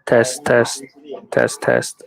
Test, test, test, test.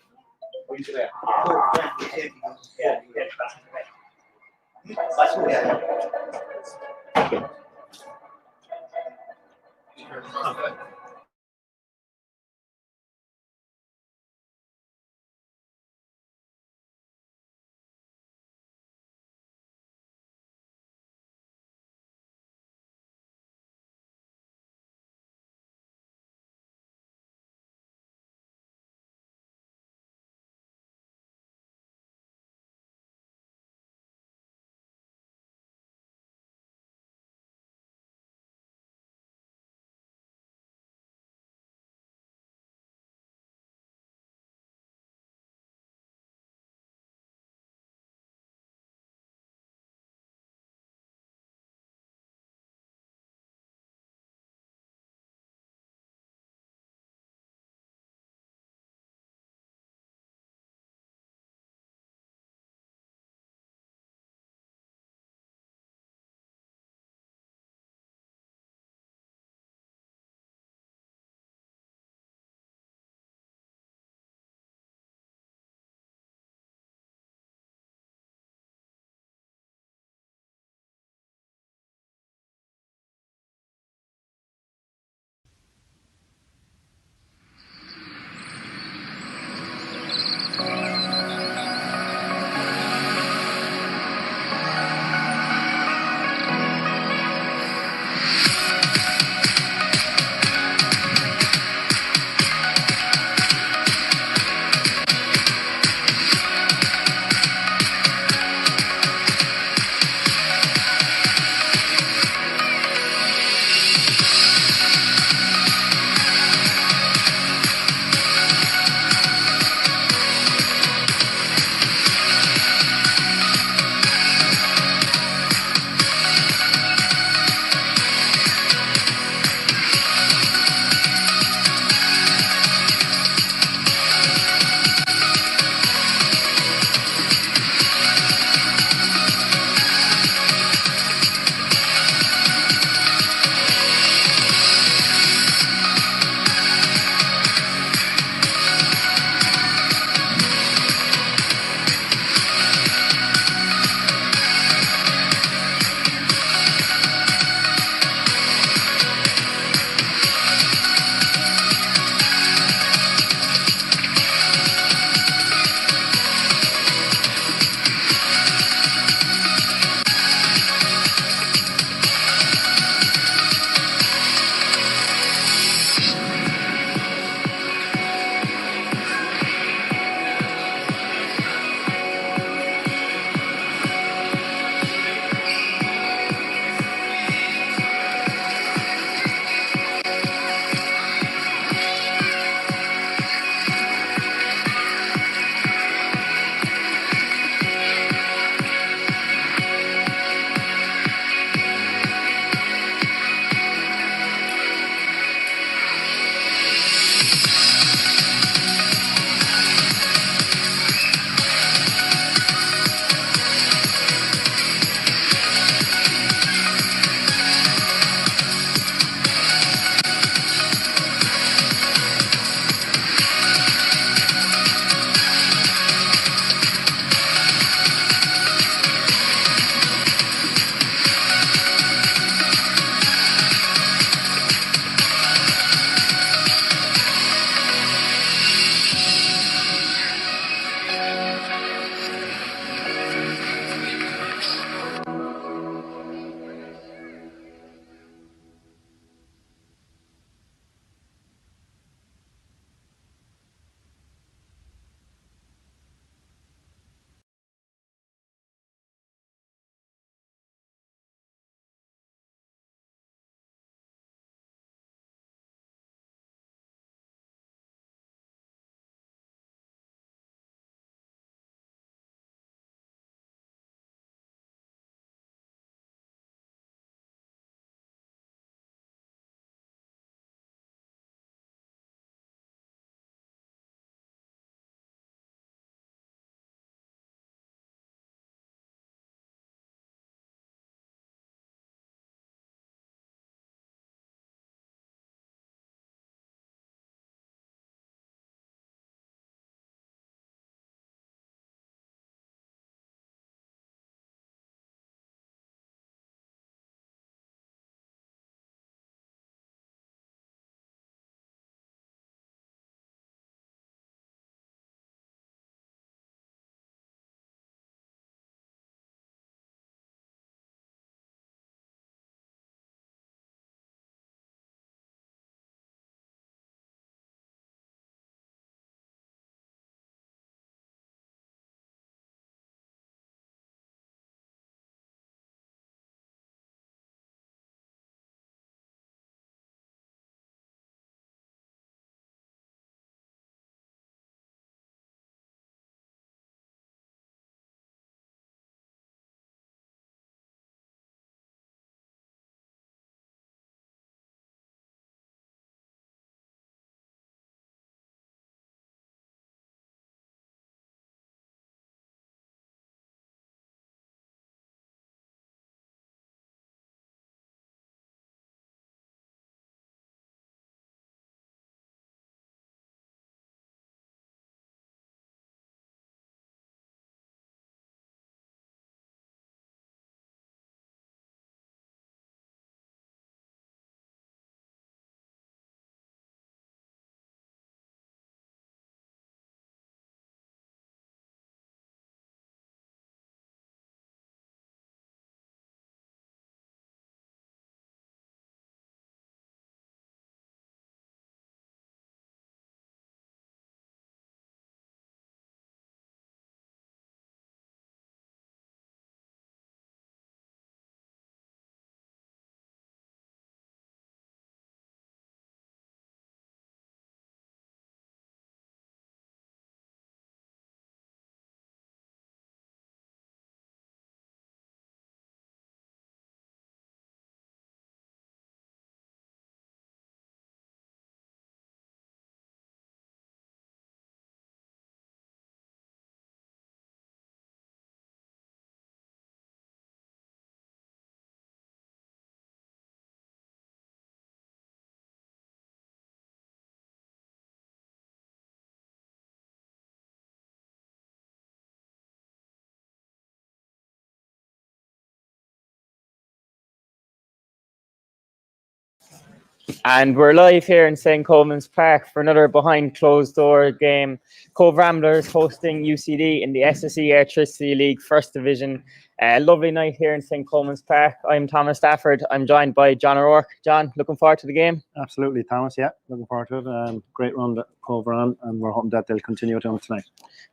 And we're live here in St. Coleman's Park for another behind closed door game. Cobh Ramblers hosting UCD in the SSE Electricity League First Division. Lovely night here in St. Coleman's Park. I'm Thomas Stafford. I'm joined by John O'Rourke. John, looking forward to the game? Absolutely, Thomas. Yeah, looking forward to it. Great run that Cobh ran, and we're hoping that they'll continue it on tonight.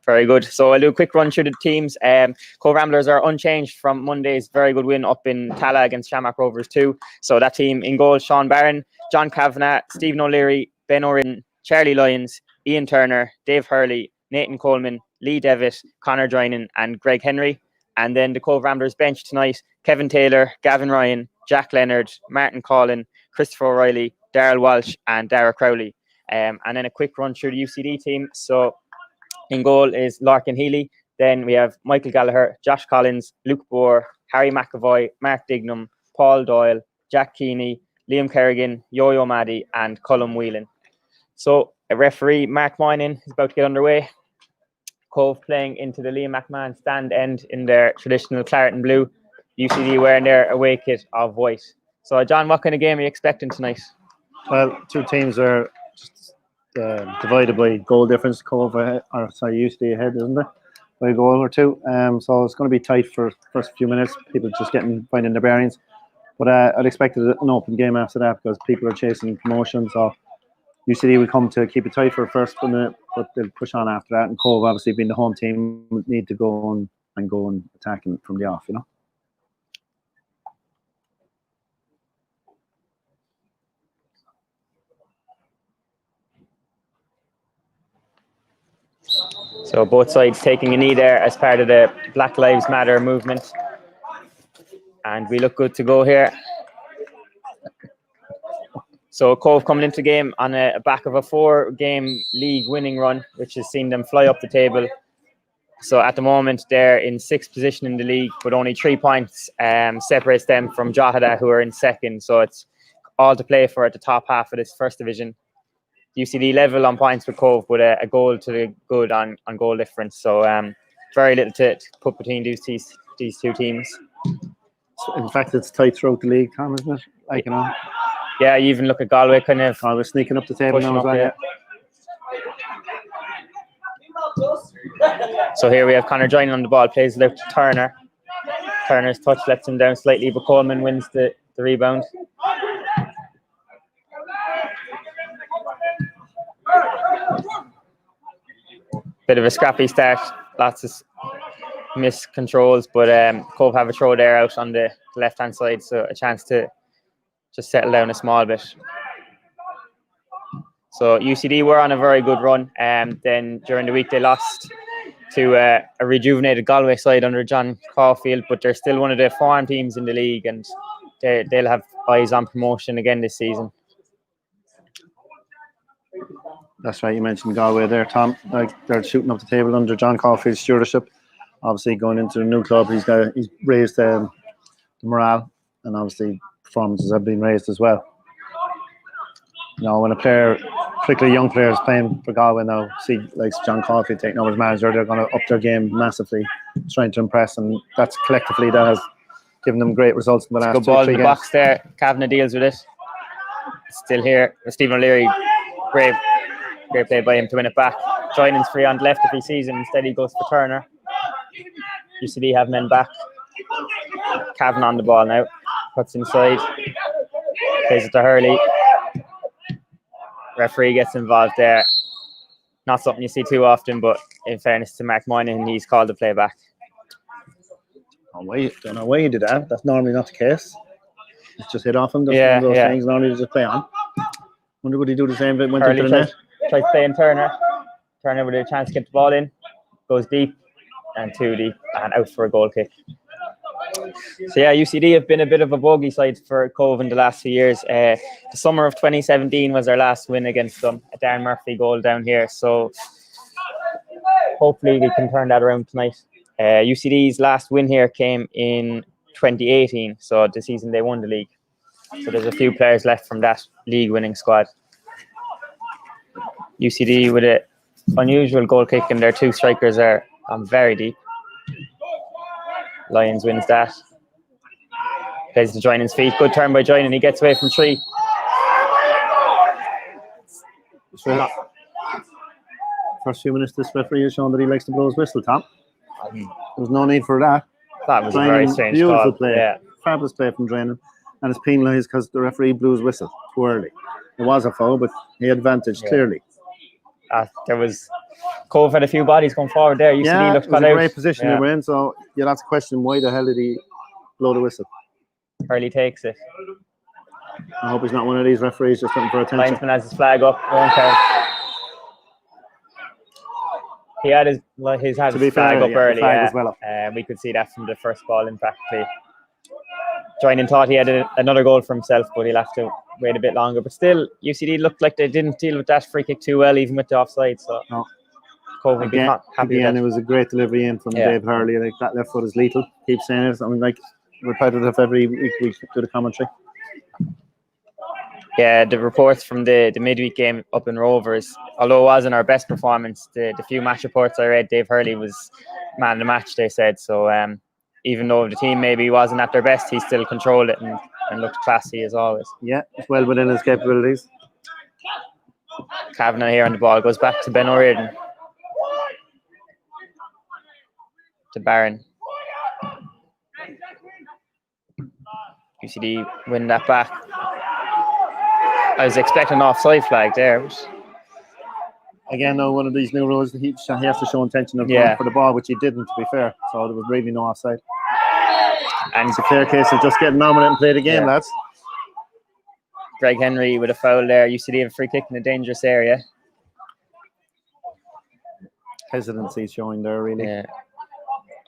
Very good. So I'll do a quick run through the teams. Cobh Ramblers are unchanged from Monday's very good win up in Tala against Shamrock Rovers 2. So that team in goal: Sean Barron, John Kavanagh, Stephen O'Leary, Ben O'Riordan, Charlie Lyons, Ian Turner, Dave Hurley, Nathan Coleman, Lee Devitt, Connor Drinan and Greg Henry. And then the Cobh Ramblers bench tonight: Kevin Taylor, Gavin Ryan, Jack Leonard, Martin Collin, Christopher O'Reilly, Darrell Walsh and Dara Crowley. And then a quick run through the UCD team. So in goal is Larkin Healy. Then we have Michael Gallagher, Josh Collins, Luke Boer, Harry McAvoy, Mark Dignam, Paul Doyle, Jack Keeney, Liam Kerrigan, Yo-Yo Maddy and Cullum Whelan. So a referee, Mark Moynihan, is about to get underway. Cobh playing into the Liam McMahon stand end in their traditional claret and blue. UCD wearing their away kit of white. So John, what kind of game are you expecting tonight? Well, two teams are just divided by goal difference. UCD ahead, isn't it? By a goal or two. So it's going to be tight for the first few minutes. People just finding their bearings. But I'd expect an open game after that because people are chasing promotion. So UCD will come to keep it tight for the first minute, but they'll push on after that. And Cobh, obviously being the home team, need to go and attacking from the off, you know. So both sides taking a knee there as part of the Black Lives Matter movement. And we look good to go here. So Cobh coming into the game on a back of a 4-game league winning run, which has seen them fly up the table. So at the moment, they're in 6th position in the league, but only 3 points separates them from Drogheda, who are in 2nd. So it's all to play for at the top half of this First Division. UCD level on points with Cobh, but a goal to the good on goal difference. So very little to put between these two teams. In fact, it's tight throughout the league, Tom, isn't it? Like, you know. Yeah, you even look at Galway kind of. Galway sneaking up the table now as well. Yeah. So here we have Connor Drinan on the ball, plays it out to Turner. Turner's touch lets him down slightly, but Coleman wins the rebound. Bit of a scrappy start, lots of missed controls, but Cobh have a throw there out on the left-hand side, so a chance to just settle down a small bit. So UCD were on a very good run, and then during the week they lost to a rejuvenated Galway side under John Caulfield, but they're still one of the farm teams in the league, and they'll have eyes on promotion again this season. That's right, you mentioned Galway there, Tom. Like, they're shooting up the table under John Caulfield's stewardship. Obviously, going into the new club, he's raised the morale, and obviously performances have been raised as well. You know, when a player, particularly young players, playing for Galway now, see like John Caulfield taking over as manager, they're going to up their game massively, trying to impress, and that's collectively that has given them great results in the last 2 or 3 games. Good ball in the box there. Kavanagh deals with it. Still here. Stephen O'Leary, great play by him to win it back. Joining's free on the left if he sees him. Instead he goes for Turner. UCD have men back. Kavanagh on the ball now. Cuts inside. Plays it to Hurley. Referee gets involved there. Not something you see too often, but in fairness to Mark Moynihan, he's called the play back. Don't know why you did that. That's normally not the case. It's just hit off him. That's one of those things normally just play on. Wonder would he do the same if it went into the net? Tries playing Turner. Turner with a chance to get the ball in. Goes deep and too deep and out for a goal kick. So yeah, UCD have been a bit of a bogey side for Cobh in the last few years. The summer of 2017 was our last win against them. A Darren Murphy goal down here. So hopefully we can turn that around tonight. UCD's last win here came in 2018. So the season they won the league. So there's a few players left from that league winning squad. UCD with an unusual goal kick, and their 2 strikers are very deep. Lyons wins that. Plays to Joinan's feet. Good turn by Joinan. He gets away from 3. So, first few minutes, this referee has shown that he likes to blow his whistle, Tom. There's no need for that. That was a very strange beautiful call. play. Yeah. Fabulous play from Drainan. And it's penalised because the referee blew his whistle too early. It was a foul, but he had advantage, clearly. There was... Cobh had a few bodies going forward there. UCD looked it was cut a out. great position they were in, so you'll have to question why the hell did he blow the whistle. Hurley takes it. I hope he's not one of these referees just looking for attention. Linesman has his flag up. Won't count. He had his flag up early. Flag was well up. We could see that from the first ball in practically. Joining thought he had another goal for himself, but he'll have to wait a bit longer. But still, UCD looked like they didn't deal with that free kick too well, even with the offside. So no. Cobh would be happy again, with that. it was a great delivery in from Dave Hurley. Like, that left foot is lethal. Keep saying it. I mean, like, repetitive every week we do the commentary. Yeah, the reports from the midweek game up in Rovers, although it wasn't our best performance, the few match reports I read, Dave Hurley was man of the match, they said. So even though the team maybe wasn't at their best, he still controlled it and looked classy as always. Yeah, it's well within his capabilities. Kavanagh here on the ball, goes back to Ben O'Riordan. To Barron. UCD win that back. I was expecting an offside flag there. But... Again, though, one of these new rules, he has to show intention of going for the ball, which he didn't, to be fair. So there was really no offside. And it's a clear case of just getting on with it and play the game, lads. Greg Henry with a foul there. UCD have a free kick in a dangerous area. Hesitancy showing there, really. Yeah.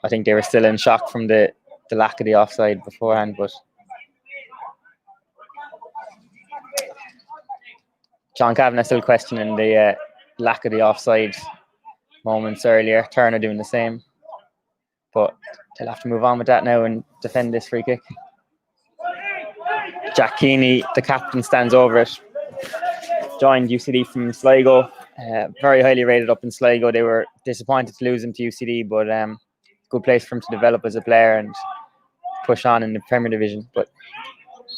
I think they were still in shock from the lack of the offside beforehand, but John Kavanagh still questioning the lack of the offside moments earlier. Turner doing the same, but they'll have to move on with that now and defend this free kick. Jack Keeney, the captain, stands over it. Joined UCD from Sligo, very highly rated up in Sligo. They were disappointed to lose him to UCD, but good place for him to develop as a player and push on in the Premier Division. But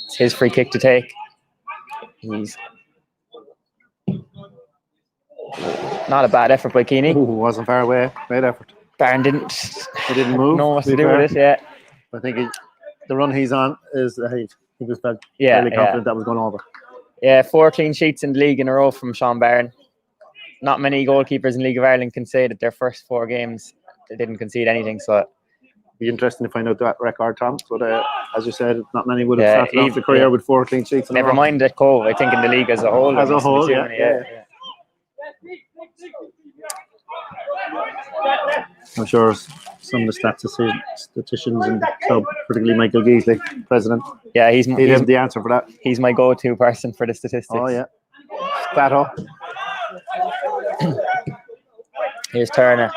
it's his free kick to take. He's not a bad effort by Keeney. Ooh, wasn't far away. Great effort. Barron didn't move. know what to do with it. Yeah, I think the run he's on is he just felt fairly confident that was going over. Yeah, 4 clean sheets in the league in a row from Sean Barron. Not many goalkeepers in League of Ireland can say that their first 4 games they didn't concede anything. So it'd be interesting to find out that record, Tom. But as you said, not many would have started off the career with 4 clean sheets. Never mind at Cobh. I think in the league as a whole. As a whole, yeah. I'm sure some of the statisticians in the club, particularly Michael Geesley, president. Yeah, he's the answer for that. He's my go-to person for the statistics. Oh yeah, Stato. Here's Turner.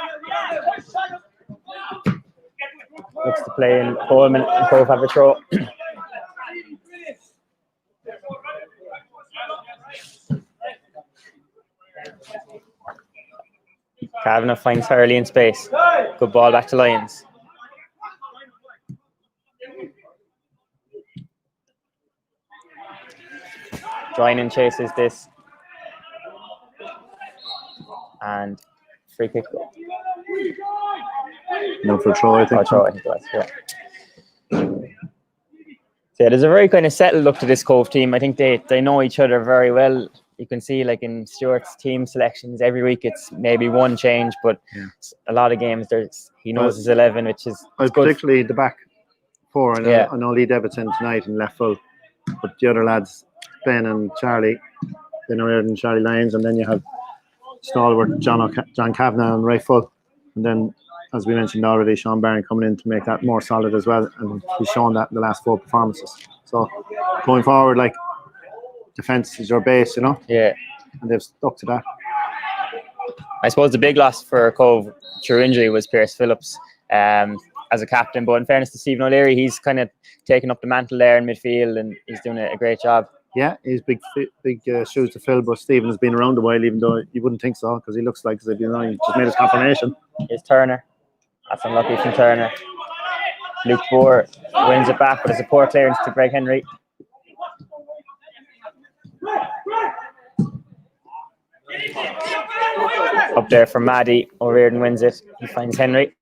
Looks to play in Coleman and Cobh have a throw. Kavanagh finds Hurley in space. Good ball back to Lyons. Joining chases this. And free kick. No for throw, I think. Throw, I think it was, yeah. So there's a very kind of settled look to this Cobh team. I think they know each other very well. You can see, like in Stuart's team selections, every week it's maybe one change, but a lot of games he knows his 11, which is particularly the back 4. I know Lee Devittson tonight in left full, but the other lads, Ben and Charlie, Ben O'Riordan and Charlie Lyons, and then you have stalwart John Kavanagh on right full, and then, as we mentioned already, Sean Barron coming in to make that more solid as well, and he's shown that in the last 4 performances. So going forward, like, defence is your base, you know? Yeah. And they've stuck to that. I suppose the big loss for Cobh through injury was Pierce Phillips as a captain, but in fairness to Stephen O'Leary, he's kind of taken up the mantle there in midfield and he's doing a great job. Yeah, he's big shoes to fill, but Stephen has been around a while, even though you wouldn't think so, because he looks like he just made his confirmation. Here's Turner. That's unlucky from Turner. Luke Boer wins it back, but it's a poor clearance to Greg Henry. Up there for Maddie. O'Riordan wins it. He finds Henry.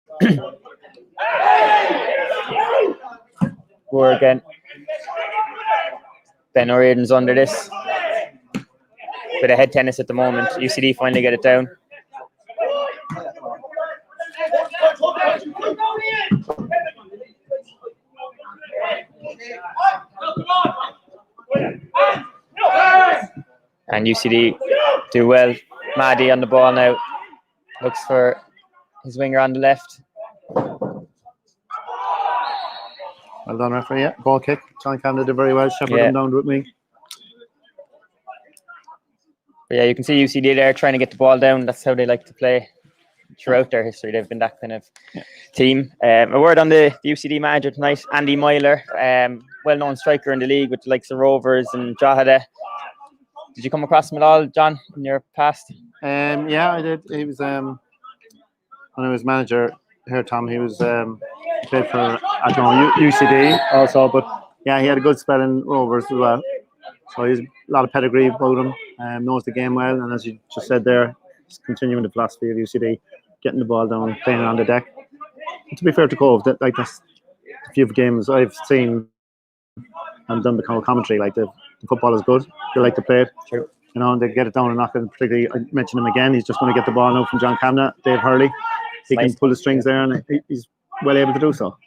Gore again. Ben O'Riordan's under this. Bit of head tennis at the moment. UCD finally get it down. And UCD do well. Maddie on the ball now. Looks for his winger on the left. Well done, referee. Yeah, ball kick. John Cavan did very well. Shepherd him down with me. But yeah, you can see UCD there trying to get the ball down. That's how they like to play throughout their history. They've been that kind of team. A word on the UCD manager tonight, Andy Myler, well-known striker in the league with the likes of Rovers and Drogheda. Did you come across him at all, John, in your past? Yeah, I did. He was when I was manager here, Tom. He was played for UCD also, but yeah, he had a good spell in Rovers as well. So he's a lot of pedigree about him. Knows the game well, and as you just said there, he's continuing the philosophy of UCD, getting the ball down, playing it on the deck. And to be fair to Cobh, like that's a few games I've seen and done the commentary. Like the football is good. They like to play it. True. You know, and they get it down and knock it. Particularly, I mentioned him again. He's just going to get the ball now from John Kavanagh, Dave Hurley. He can pull the strings there, and he's well able to do so.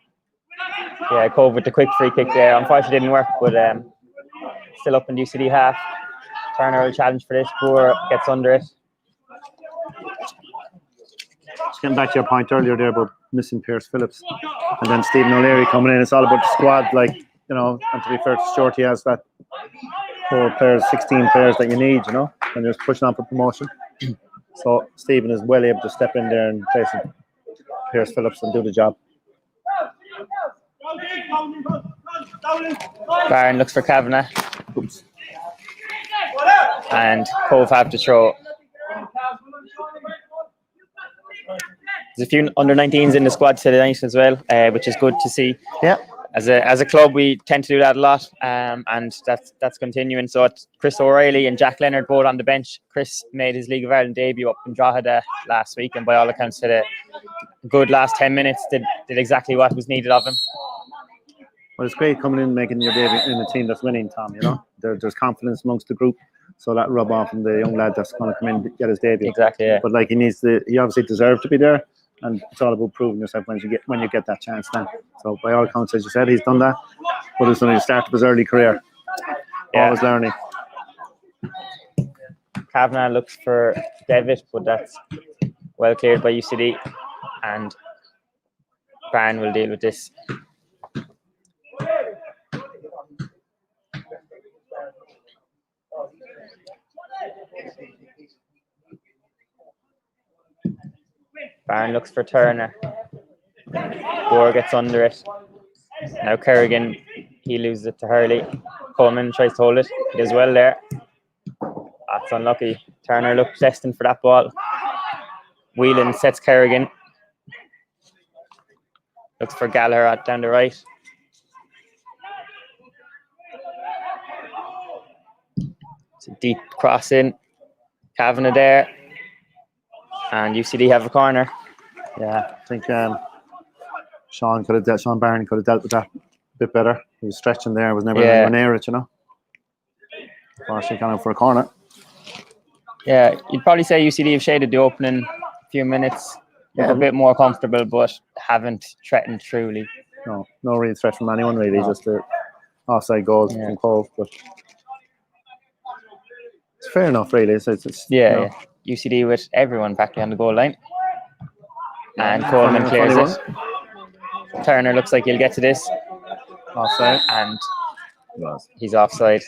Yeah, Cobh with the quick free kick there. Unfortunately, didn't work, but still up in the UCD half. Turner will challenge for this. Boer gets under it. Just getting back to your point earlier there about missing Pierce Phillips, and then Stephen O'Leary coming in. It's all about the squad, like, you know. And to be fair to Stuart, he has that 4 players, 16 players that you need, you know, and just pushing on for promotion. So Stephen is well able to step in there and place Pierce Phillips and do the job. Barron looks for Kavanagh. Oops. And Cobh have to throw. There's a few under-19s in the squad tonight as well, which is good to see. Yeah. As a club, we tend to do that a lot, and that's continuing. So it's Chris O'Reilly and Jack Leonard both on the bench. Chris made his League of Ireland debut up in Drogheda last week, and by all accounts, had a good last 10 minutes. Did exactly what was needed of him. Well, it's great coming in, making your debut in a team that's winning, Tom. You know, there's confidence amongst the group, so that rub off on the young lad that's going to come in and get his debut. Exactly. Yeah. But like he obviously deserves to be there. And it's all about proving yourself when you get that chance then. So by all accounts, as you said, he's done that. But it's only the start of his early career. Yeah. Always learning. Kavanagh looks for Devitt, but that's well cleared by UCD. And Barron will deal with this. Barron looks for Turner. Boer gets under it. Now Kerrigan, he loses it to Hurley. Coleman tries to hold it. He does well there. That's unlucky. Turner looks destined for that ball. Whelan sets Kerrigan. Looks for Gallagher down the right. It's a deep cross in. Kavanagh there. And UCD have a corner. Yeah, I think Sean Barron could have dealt with that a bit better. He was stretching there, was never near it, you know. Unfortunately, gone out for a corner. Yeah, you'd probably say UCD have shaded the opening few minutes. A bit more comfortable, but haven't threatened truly. No real threat from anyone really. No. Just the offside goals from Cobh. But it's fair enough, really. It's yeah. UCD with everyone practically on the goal line. And Coleman clears it. Turner looks like he'll get to this. Offside. And he's offside.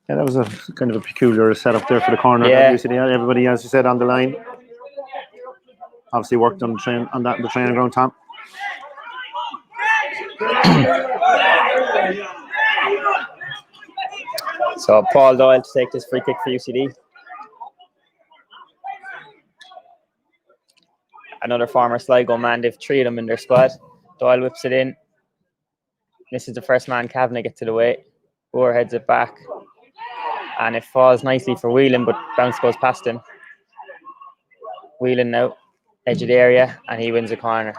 Yeah, that was a kind of a peculiar setup there for the corner. Yeah. UCD, everybody, as you said, on the line. Obviously worked on the training ground, Tom. So Paul Doyle to take this free kick for UCD. Another former Sligo man. They've 3 of them in their squad. Doyle whips it in. This is the first man. Kavanagh gets it away. Boer heads it back. And it falls nicely for Whelan, but bounce goes past him. Whelan now, edge of the area, and he wins a corner.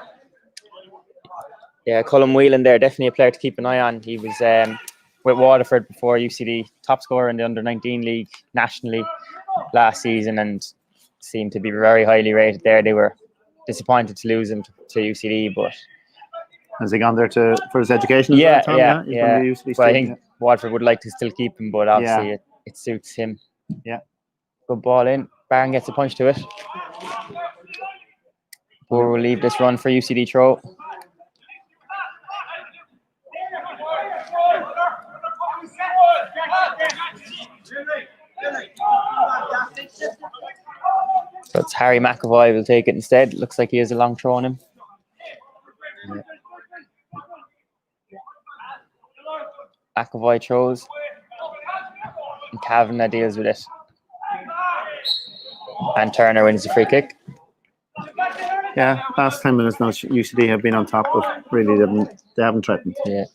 Yeah, Colm Whelan there, definitely a player to keep an eye on. He was with Waterford before UCD, top scorer in the under-19 league nationally last season, and seemed to be very highly rated there. They were disappointed to lose him to UCD, but has he gone there for his education? Yeah. Well, I think Waterford would like to still keep him, but obviously it suits him. Yeah. Good ball in. Barron gets a punch to it. Boer will leave this run for UCD throw. So it's Harry McAvoy will take it instead. Looks like he has a long throw on him. Yeah. McAvoy throws. And Kavanagh deals with it. And Turner wins the free kick. Yeah, last 10 minutes now, UCD have been on top, but really they haven't threatened. Yeah.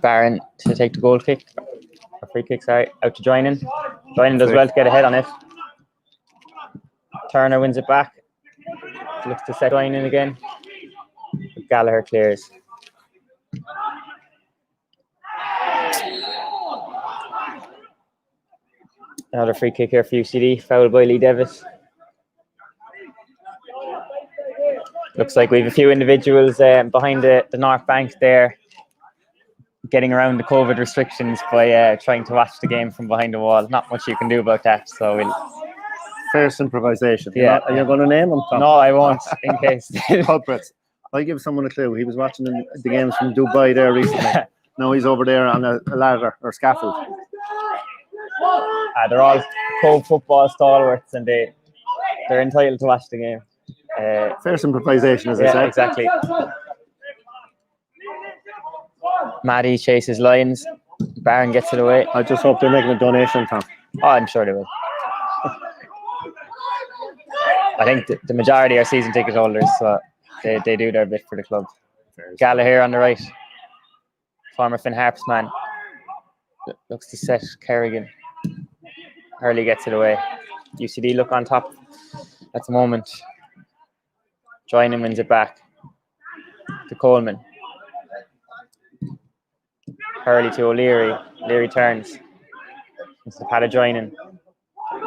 Barron to take the goal kick. Or free kick, sorry. Out to Joinen. Joinen does well to get ahead on it. Turner wins it back. Looks to set Joinen again. But Gallagher clears. Another free kick here for UCD. Foul by Lee Devitt. Looks like we have a few individuals behind the North Bank there, getting around the COVID restrictions by trying to watch the game from behind the wall. Not much you can do about that. So we'll. First improvisation. Yeah. Are you going to name them, Tom? No, I won't, in case. Culprits. I'll give someone a clue. He was watching the games from Dubai there recently. Now he's over there on a ladder or scaffold. They're all Cobh football stalwarts, and they're entitled to watch the game. First improvisation, as I said. Exactly. Maddie chases Lions. Barron gets it away. I just hope they're making a donation, Tom. Oh, I'm sure they will. I think the majority are season ticket holders, so they do their bit for the club. Gallagher on the right. Former Finn Harps man. Looks to set Kerrigan. Hurley gets it away. UCD look on top at the moment. Joinen wins it back to Coleman. Hurley to O'Leary. Leary turns. It's the pad of Joinen.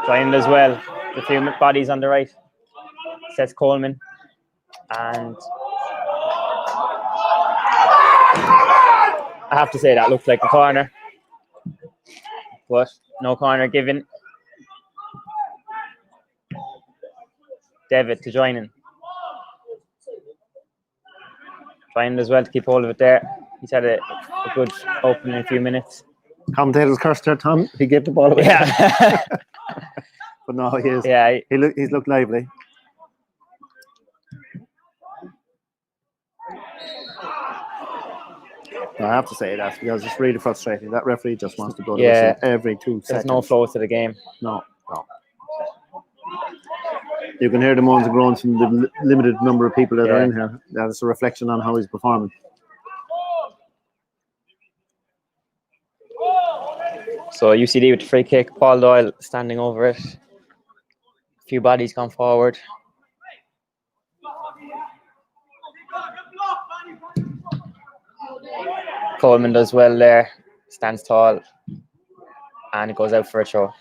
Joinen does well. The few bodies on the right. Sets Coleman. And I have to say that looked like a corner. But no corner given. Devitt to Joinen. Joinen as well to keep hold of it there. He's had a good opening in a few minutes. Commentator's cursed there, Tom. He gave the ball away. Yeah. But no, he is. Yeah. He's looked lively. I have to say that because it's really frustrating. That referee just wants to go to whistle every 2 seconds. There's no flow to the game. No. You can hear the moans and groans from the limited number of people that are in here. That's a reflection on how he's performing. So UCD with the free kick. Paul Doyle standing over it. A few bodies gone forward. Coleman does well there. Stands tall. And it goes out for a throw.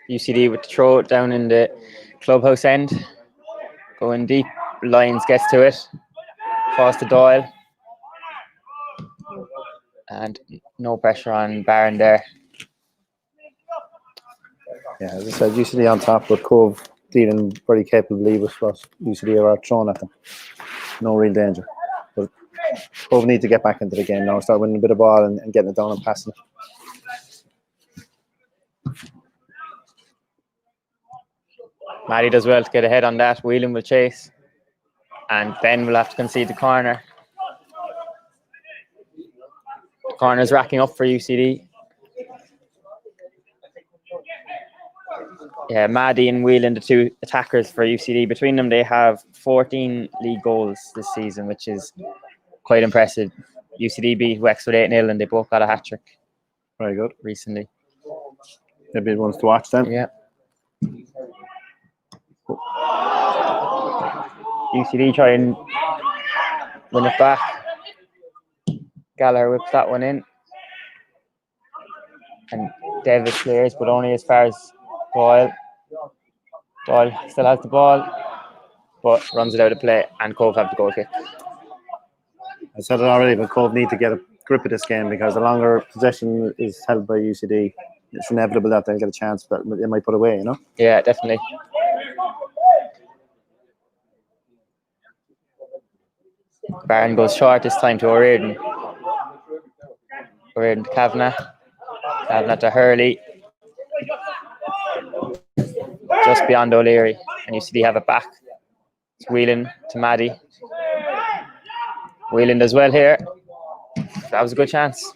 UCD with the throw down in the clubhouse end. Going deep. Lyons gets to it. Falls to Doyle. And no pressure on Barron there. Yeah, as I said, UCD on top, but Cobh dealing very capably with what UCD are thrown at them. No real danger. But Cobh need to get back into the game now, start winning a bit of ball and getting it down and passing it. Maddie does well to get ahead on that. Whelan will chase. And Ben will have to concede the corner. The corner's racking up for UCD. Yeah, Maddie and Whelan, the two attackers for UCD. Between them, they have 14 league goals this season, which is quite impressive. UCD beat Wexford 8-0 and they both got a hat-trick. Very good. Recently. They'll be ones to watch then. Yeah. UCD try and win it back. Gallagher whips that one in. And David clears, but only as far as Doyle. Doyle still has the ball, but runs it out of play, and Cobh have the goal kick. I said it already, but Cobh need to get a grip of this game because the longer possession is held by UCD, it's inevitable that they'll get a chance that they might put away, you know? Yeah, definitely. Barron goes short this time to O'Riordan. O'Riordan to Kavanagh. Kavanagh to Hurley. Just beyond O'Leary. And UCD have it back. It's Whelan to Maddie. Whelan does well here. That was a good chance.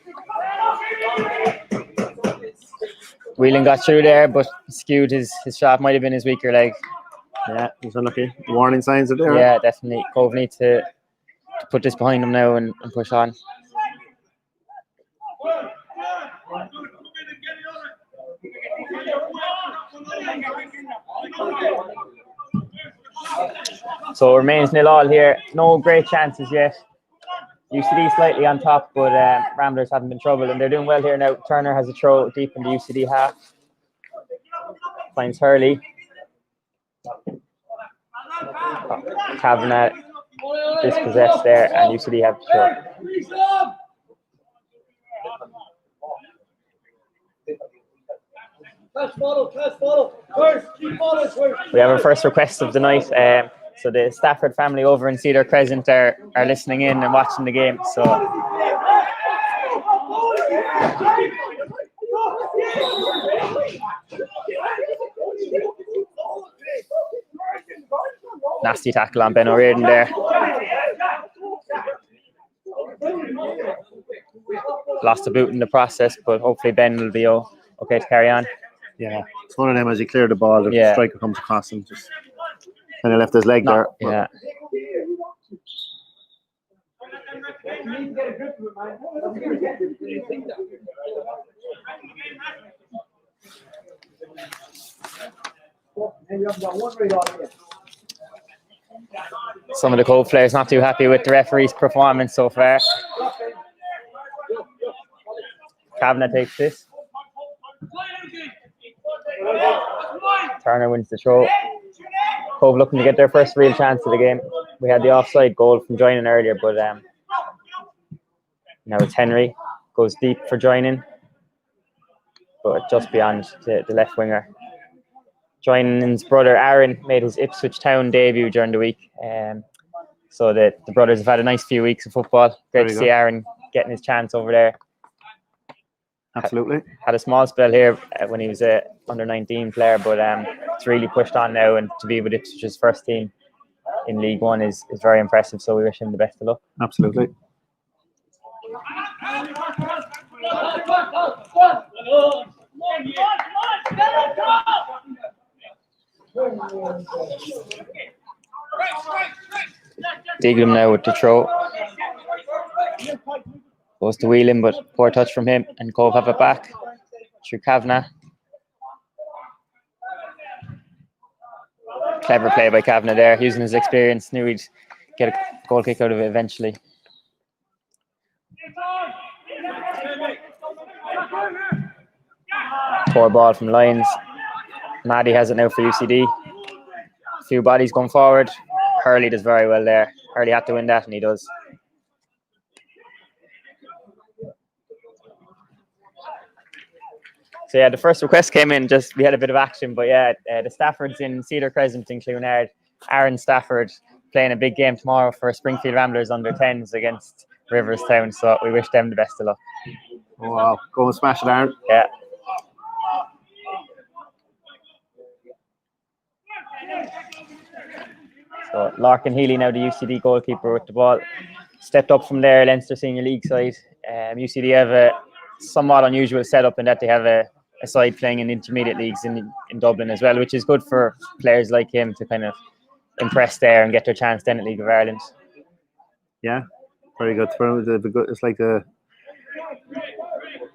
Whelan got through there, but skewed his shot. Might have been his weaker leg. Yeah, he's unlucky. Warning signs are there. Yeah, definitely. Cobh need to put this behind him now and push on. So it remains 0-0 here. No great chances yet. UCD slightly on top, but Ramblers haven't been troubled, and they're doing well here now. Turner has a throw deep in the UCD half. Finds Hurley. Kavanagh dispossessed there, and UCD have the throw. We have our first request of the night. So the Stafford family over in Cedar Crescent are listening in and watching the game. So nasty tackle on Ben O'Riordan there. Lost a boot in the process, but hopefully Ben will be okay to carry on. Yeah, it's one of them as he cleared the ball, the striker comes across him, just kind of left his leg there. Yeah. Some of the Cobh players not too happy with the referee's performance so far. Kavanagh takes this. Turner wins the throw. Cobh looking to get their first real chance of the game. We had the offside goal from joining earlier, but now it's Henry. Goes deep for joining, but just beyond the left winger. Joining's brother Aaron made his Ipswich Town debut during the week. So the brothers have had a nice few weeks of football. Great to see Aaron getting his chance over there. Absolutely. Had a small spell here when he was a under-19 player, but it's really pushed on now, and to be with Ipswich's first team in League One is very impressive. So we wish him the best of luck. Absolutely. Diglum now with the throw. Goes to Whelan, but poor touch from him, and Cobh have it back through Kavanagh. Clever play by Kavanagh there, using his experience. Knew he'd get a goal kick out of it eventually. Poor ball from Lyons. Maddie has it now for UCD. A few bodies going forward. Hurley does very well there. Hurley had to win that, and he does. So yeah, the first request came in. Just we had a bit of action, but yeah, the Staffords in Cedar Crescent in Clonard. Aaron Stafford playing a big game tomorrow for Springfield Ramblers under 10s against Riverstown. So we wish them the best of luck. Oh, wow, go and smash it, Aaron. Yeah. So Larkin Healy now the UCD goalkeeper with the ball. Stepped up from their Leinster Senior League side. UCD have a somewhat unusual setup in that they have a side playing in intermediate leagues in Dublin as well, which is good for players like him to kind of impress there and get their chance then at League of Ireland. Yeah, very good for them. It's like a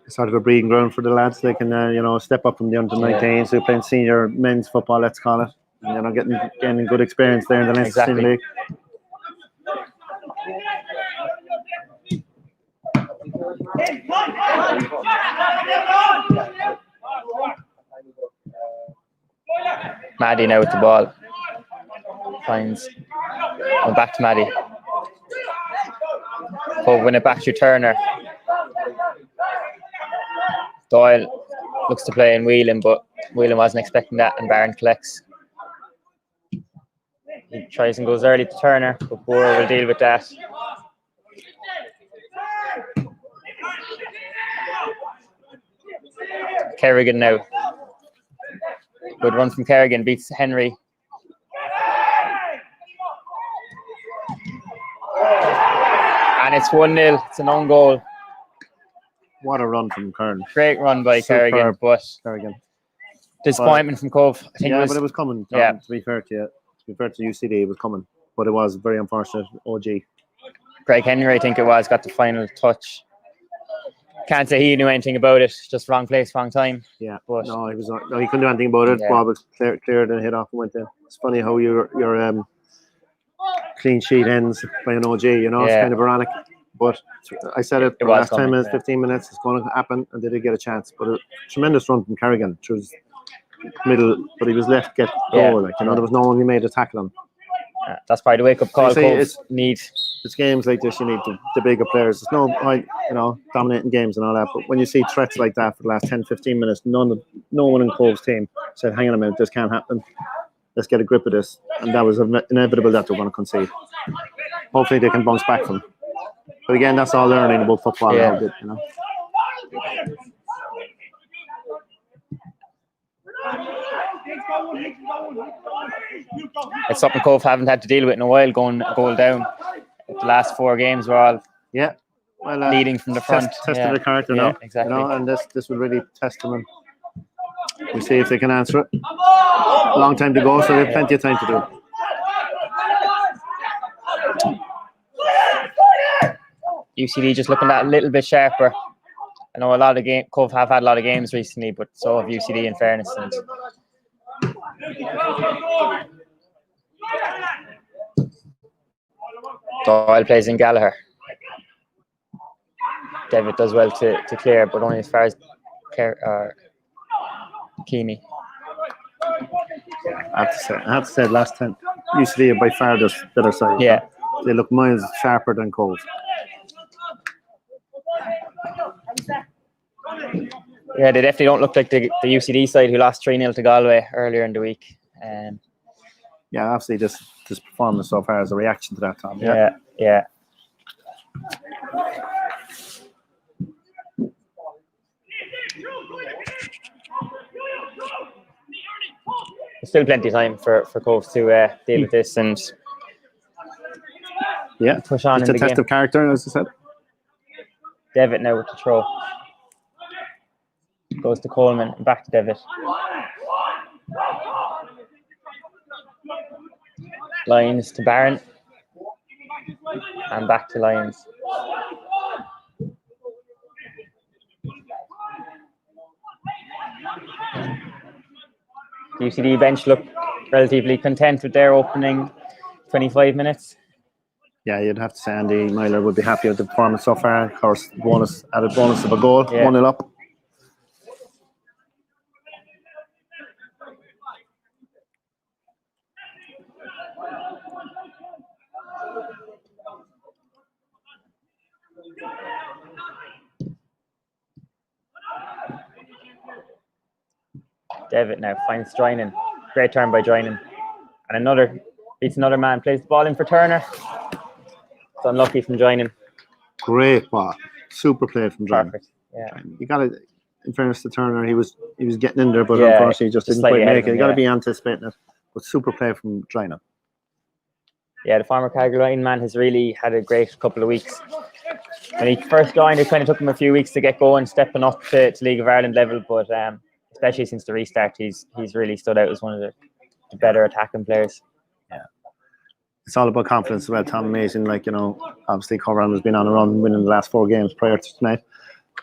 sort of a breeding ground for the lads. They can step up from the under 19s who are playing senior men's football, let's call it. And, getting good experience there in the Leinster Senior League. Maddie now with the ball. Finds back to Maddie. Cobh win it back to Turner. Doyle looks to play in Whelan, but Whelan wasn't expecting that, and Barron collects. He tries and goes early to Turner, but Bora will deal with that. Kerrigan now. Good run from Kerrigan, beats Henry. And it's 1-0. It's an own goal. What a run from Kern. Great run by Kerrigan, but disappointment from Cobh. I think but it was coming. Tom, yeah. To be fair to you, to be fair to UCD, it was coming. But it was very unfortunate. OG. Greg Henry, I think it was, got the final touch. Can't say he knew anything about it. Just wrong place, wrong time. Yeah. But no, he couldn't do anything about it. Yeah. Bob was cleared and hit off and went in. It's funny how your clean sheet ends by an OG. It's kind of ironic. But I said it the last 10 minutes, 15 minutes, it's going to happen, and they did get a chance. But a tremendous run from Kerrigan through his middle, but he was left get goal. There was no one who made a tackle on. That's probably the wake-up call Cobh need. It's games like this, you need the bigger players. There's no point, dominating games and all that. But when you see threats like that for the last 10, 15 minutes, no one in Cobh's team said, hang on a minute, this can't happen. Let's get a grip of this. And that was inevitable that they're going to concede. Hopefully they can bounce back from. But again, that's all learning about football. Yeah. It's something Cobh haven't had to deal with in a while, going a goal down. The last 4 games were all leading from the front. Testing the character now. Exactly. And this will really test them. We'll see if they can answer it. A long time to go, so they have plenty of time to do it. UCD just looking that a little bit sharper. I know a lot of Cobh have had a lot of games recently, but so have UCD in fairness. And Doyle plays in Gallagher. Devitt does well to clear, but only as far as Keeney. I have to say, last time UCD are by far the better side. Yeah, they look miles sharper than Cobh. Yeah, they definitely don't look like the UCD side who lost 3-0 to Galway earlier in the week. Yeah, obviously this performance so far is a reaction to that, Tom. Yeah. There's still plenty of time for Cobh to deal with this and push on. It's a test of character, as I said. Devitt now with the throw. Goes to Coleman and back to Devitt. Lyons to Barron. And back to Lyons. The UCD bench look relatively content with their opening 25 minutes. Yeah, you'd have to say Andy Myler would be happy with the performance so far. Of course, added bonus of a goal, 1-0 up. Devitt now finds joining. Great turn by joining. And another beats another man, plays the ball in for Turner. It's unlucky from joining. Great ball. Super play from John. Perfect. Yeah. You got to, in fairness to Turner, he was getting in there, but Yeah, unfortunately he just didn't quite slightly ahead make of it. him, You got to yeah. be anticipating it. But super play from Drina. Yeah, the former Cargill man has really had a great couple of weeks. When he first joined, it kind of took him a few weeks to get going, stepping up to League of Ireland level, but especially since the restart, he's really stood out as one of the better attacking players. Yeah. It's all about confidence as well. Tom Amazing, like, you know, obviously Cobh Ramblers has been on a run, winning the last 4 games prior to tonight.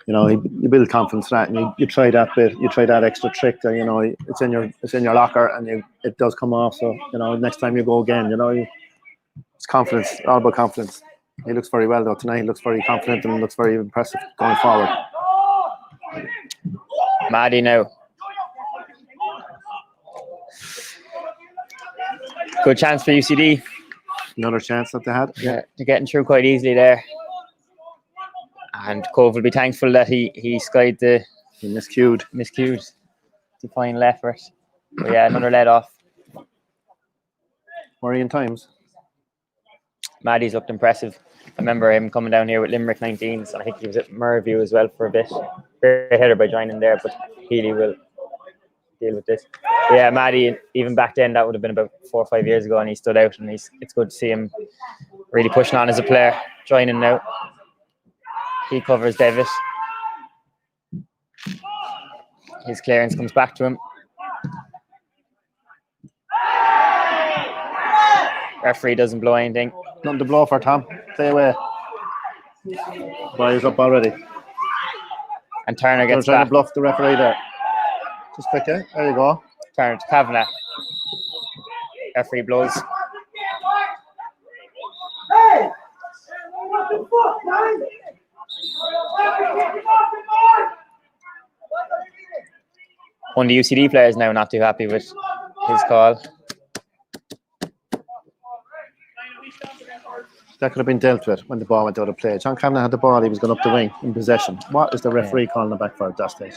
You know, you build confidence that, and you try that bit, you try that extra trick that, you know, it's in your locker, and it does come off. So, you know, next time you go again, you know, it's confidence, all about confidence. He looks very well though tonight. He looks very confident and looks very impressive going forward. Maddie now. Good chance for UCD. Another chance that they had. Yeah, they're getting through quite easily there. And Cobh will be thankful that he skied the miscued define effort. But yeah, another let off. Worrying times. Maddie's looked impressive. I remember him coming down here with Limerick 19s, and I think he was at Merview as well for a bit. Great header by joining there, but Healy will deal with this. But yeah, Maddie, even back then, that would have been about 4 or 5 years ago, and he stood out, and it's good to see him really pushing on as a player. Joining now. He covers Devitt. His clearance comes back to him. Referee doesn't blow anything. Nothing to blow for, Tom. Stay away. Boy is up already. And Turner gets trying back. to bluff the referee there. Just quick, eh? There you go. Turner to Kavanagh. Referee blows. Hey! What the fuck, man? One of the UCD players now not too happy with his call. That could have been dealt with when the ball went out of play. John Kavanagh had the ball, he was going up the wing in possession. What is the referee calling it back for at that stage?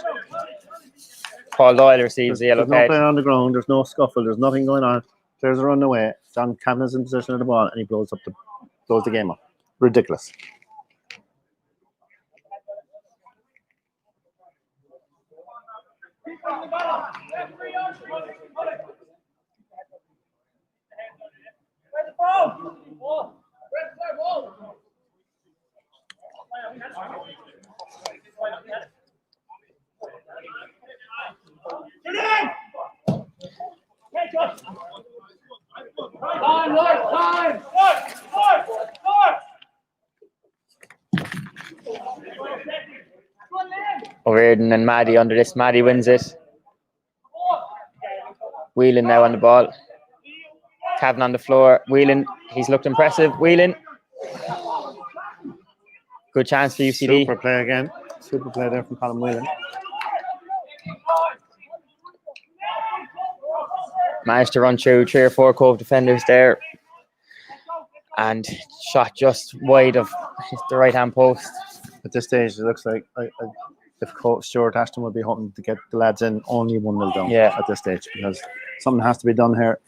Paul Doyle receives the yellow There's no card. player on the ground, there's no scuffle, there's nothing going on. Players are running away. John Kavanagh's in possession of the ball and he blows the game up. Ridiculous. O'Riordan and Maddie under this. Maddie wins it. Whelan now on the ball. Cavan on the floor. Whelan, he's looked impressive. Whelan. Good chance for UCD. Super play again. Super play there from Colin Whelan. Managed to run through 3 or 4 Cobh defenders there. And shot just wide of the right-hand post. At this stage, it looks like if Stuart Ashton would be hoping to get the lads in only 1-0 down at this stage, because something has to be done here.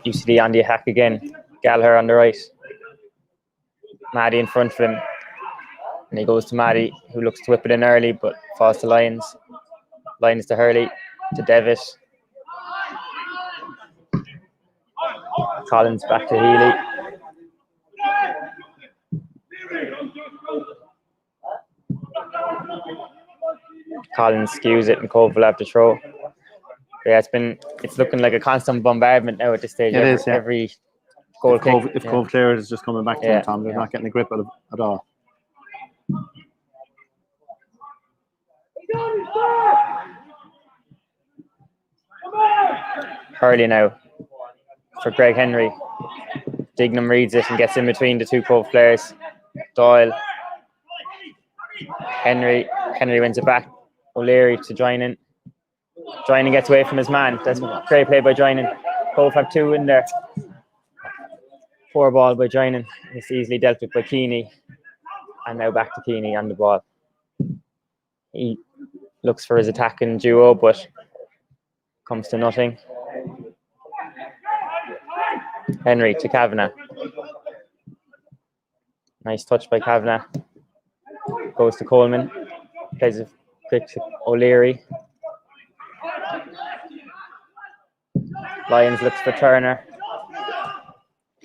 UCD on the attack again. Gallagher on the right. Maddie in front of him. And he goes to Maddie, who looks to whip it in early, but falls to Lyons. Lyons to Hurley, to Devitt. Collins back to Healy. Collins skews it and Cobh will have to throw. Yeah, it's looking like a constant bombardment now at this stage. Every goal kick. If Cobh clears, it's just coming back to him, Tom. They're not getting a grip at all. Hurley now for Greg Henry. Dignam reads it and gets in between the 2 Cobh players. Doyle. Henry wins it back. O'Leary to Joining. Joining gets away from his man. That's great play by Joining. Cobh have 2 in there. Poor ball by Joining. It's easily dealt with by Keeney. And now back to Keeney on the ball. He looks for his attacking duo, but comes to nothing. Henry to Kavanagh. Nice touch by Kavanagh. Goes to Coleman. Plays a quick to O'Leary. Lyons looks for Turner.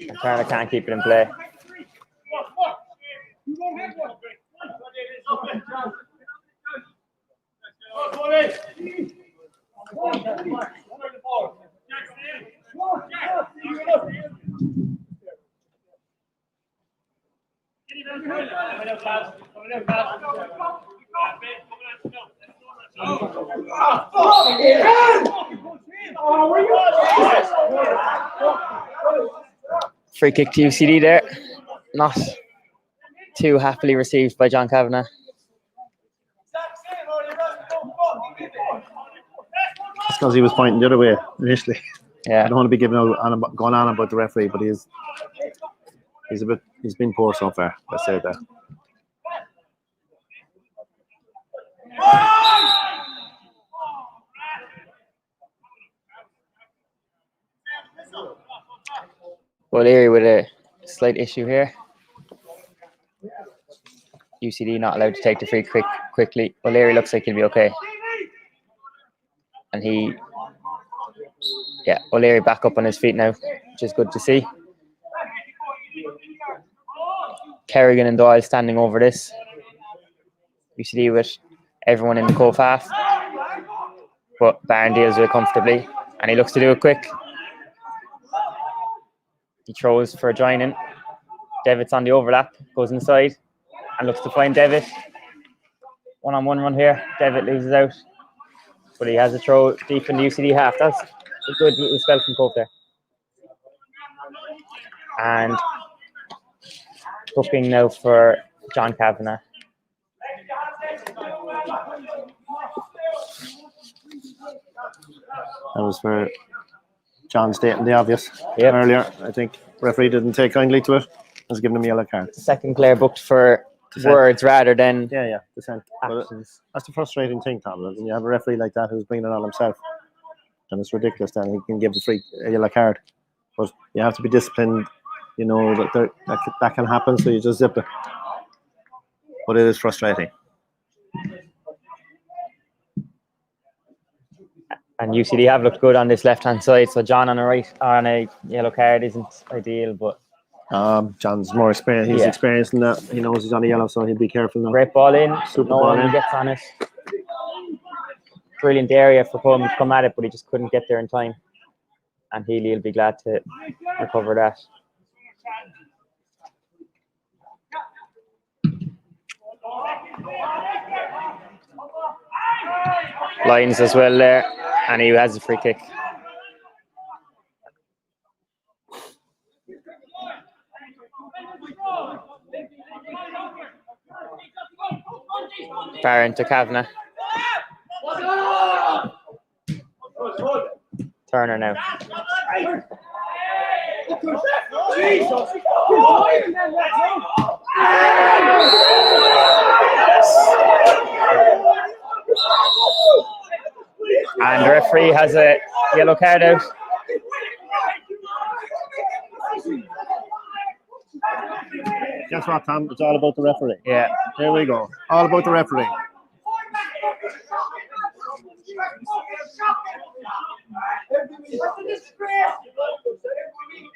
And Turner can't keep it in play. Free kick to UCD there. Not too happily received by John Kavanagh. It's because he was pointing the other way initially. Yeah. I don't want to be going on about the referee, but he's been poor so far. Let's say that. O'Leary with a slight issue here. UCD not allowed to take the free kick quickly. O'Leary looks like he'll be okay. And O'Leary back up on his feet now, which is good to see. Kerrigan and Doyle standing over this. UCD with everyone in the Cobh half. But Barron deals with it comfortably. And he looks to do it quick. He throws for Joining. Devitt's on the overlap, goes inside and looks to find Devitt. One-on-one run here. Devitt loses out. But he has a throw deep in the UCD half. That's a good little spell from Cobh there. And booking now for John Kavanagh. That was for John stating the obvious earlier. I think referee didn't take kindly to it. Was giving him a yellow card. Second player booked for words rather than dissent. actions. That's the frustrating thing, Tom. When you have a referee like that who's bringing it on himself, then it's ridiculous. Then he can give a yellow card, but you have to be disciplined. You know that can happen, so you just zip it. But it is frustrating. And UCD have looked good on this left-hand side. So John on a yellow card isn't ideal, but John's more experienced. He's experienced in that. He knows he's on a yellow, so he'll be careful now. Great ball in. Super no ball one in. gets on it. Brilliant area for Coleman to come at it, but he just couldn't get there in time. And Healy will be glad to recover that. Lyons as well there, and he has a free kick. Barron to Kavanagh. Turner now. And the referee has a yellow card out. Guess what, Tom? It's all about the referee. Yeah. Here we go. All about the referee.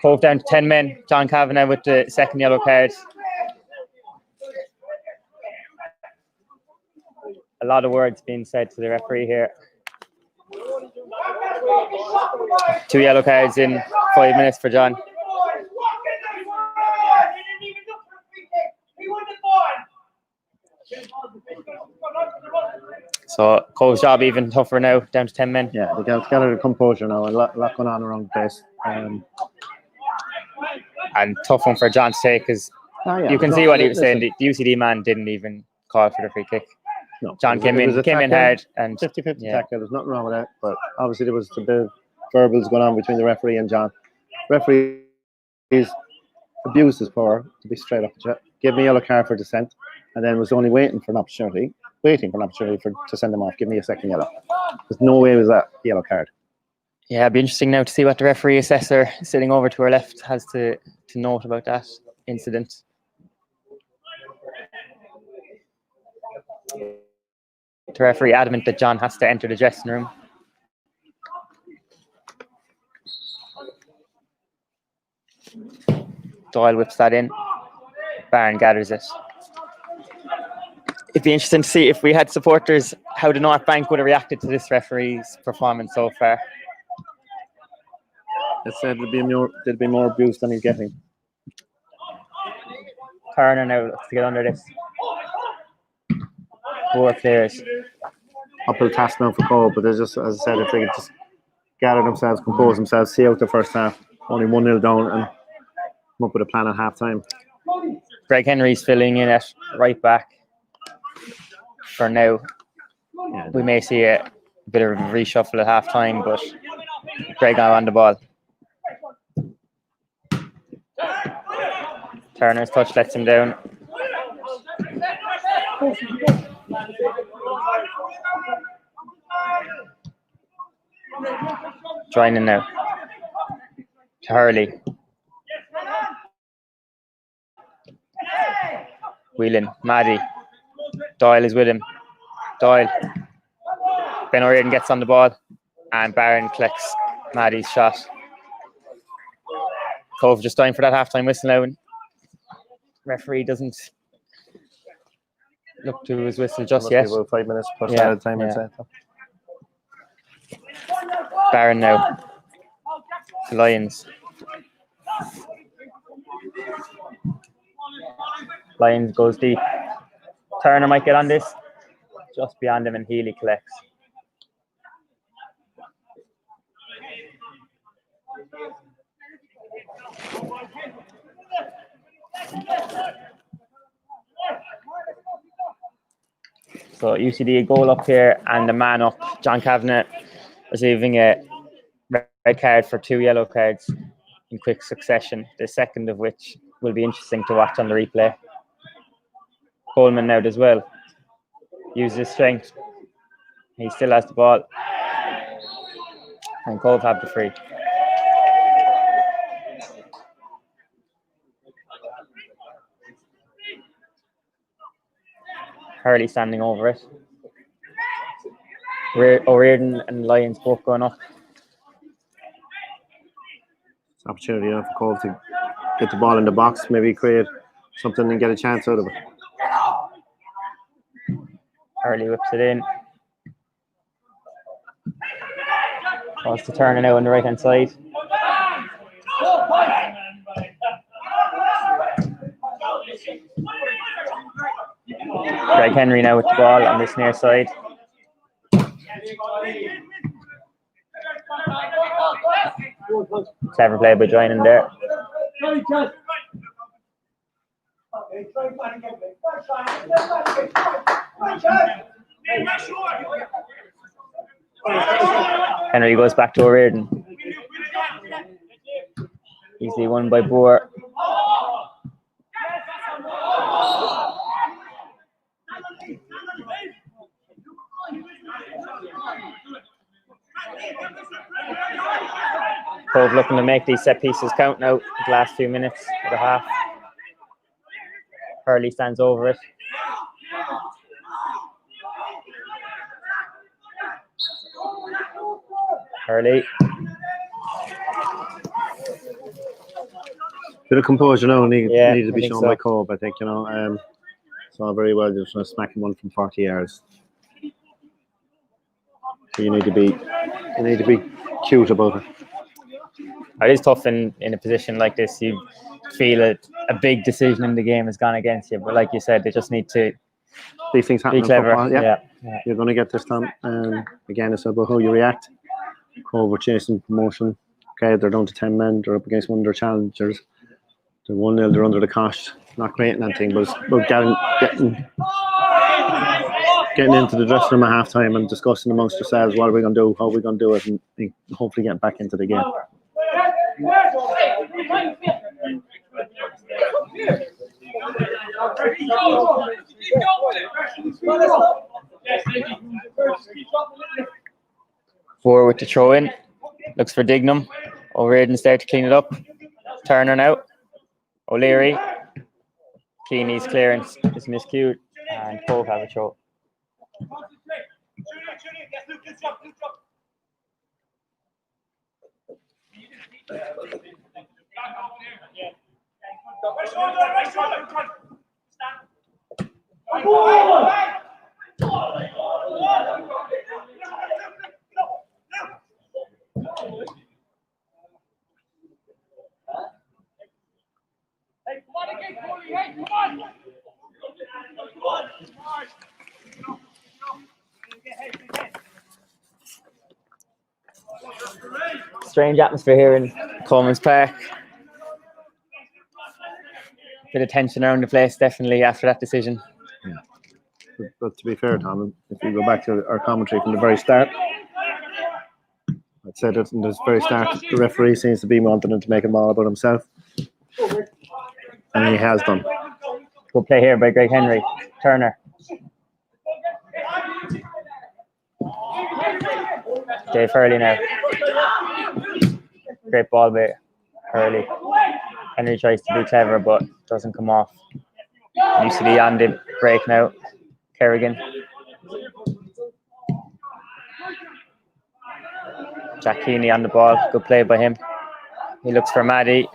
Cobh down to 10 men. John Kavanagh with the second yellow card. A lot of words being said to the referee here. 2 yellow cards in 5 minutes for John. So Cole's job even tougher now, down to 10 men. Yeah, they got a composure now. A lot going on around the place. And tough one for John to take, because you can see what he was saying. The UCD man didn't even call for the free kick. No, John came in hard and 50-50 tackle. There's nothing wrong with that, but obviously there was a bit of verbals going on between the referee and John. Referee is abused his power, to be straight up, gave me a yellow card for dissent, and then was only waiting for an opportunity to send him off, give me a second yellow. There's no way it was that yellow card. Yeah, it'd be interesting now to see what the referee assessor sitting over to our left has to note about that incident. The referee adamant that John has to enter the dressing room. Doyle whips that in. Barron gathers it. It'd be interesting to see if we had supporters, how the North Bank would have reacted to this referee's performance so far. It said there'd be more abuse than he's getting. Turner now looks to get under this. 4 players. Uphill task now for Cobh, but there's just, as I said, if they could just gather themselves, compose themselves, see out the first half, only 1-0 down, and come up with a plan at half time. Greg Henry's filling in at right back for now. Yeah. We may see a bit of a reshuffle at half time, but Greg on the ball. Turner's touch lets him down. Joining now. To Hurley. Whelan, Maddie. Doyle is with him. Doyle. Ben O'Riordan gets on the ball and Barron collects Maddie's shot. Cobh just dying for that half-time whistle now. Referee doesn't look to his whistle just yet. About 5 minutes plus Yeah, time. yeah. Barron now. Lions. Lions goes deep. Turner might get on this. Just beyond him and Healy collects. So UCD a goal up here and the man up, John Kavanagh, receiving a red card for 2 yellow cards in quick succession, the second of which will be interesting to watch on the replay. Coleman now as well. Uses his strength. He still has the ball. And Cobh have the free. Hurley standing over it. O'Riordan and Lyons both going up. Opportunity for Cobh to get the ball in the box, maybe create something and get a chance out of it. Hurley whips it in. Wants to turn it now on the right hand side. Greg Henry now with the ball on this near side. Clever play by joining there. Henry goes back to O'Riordan. Easily won by Boer. Cobh looking to make these set pieces count now the last few minutes of the half. Hurley stands over it. Hurley. Bit of composure now needed to be shown so. by Cobh, I think, so very well just trying to smack him one from 40 yards. So you need to be cute about it. It is tough in a position like this. You feel a big decision in the game has gone against you, but like you said, they just need to These things happen be clever. in football. Yeah. You're going to get this time. Again, it's about how you react. Cobh were chasing promotion. Okay, they're down to 10 men. They're up against one of their challengers. They're 1-0. They're under the cosh. Not creating anything, but it's about getting into the dressing room at half time and discussing amongst yourselves what are we going to do, how are we going to do it, and hopefully getting back into the game. Four with the throw in. Looks for Dignam. O'Riordan's there to clean it up. Turner now. O'Leary. Keeney's clearance is miscued. And Cobh have a throw. Strange atmosphere here in Coleman's Park. Bit of tension around the place, definitely, after that decision. But to be fair, Tom, if you go back to our commentary from the very start, I'd said it from the very start, the referee seems to be wanting him to make a all about himself. And he has done. Good play here by Greg Henry. Turner. Dave Hurley now. Great ball by Hurley. Henry tries to be clever, but doesn't come off. UCD on the break now. Kerrigan. Jack Keeney on the ball. Good play by him. He looks for Maddie.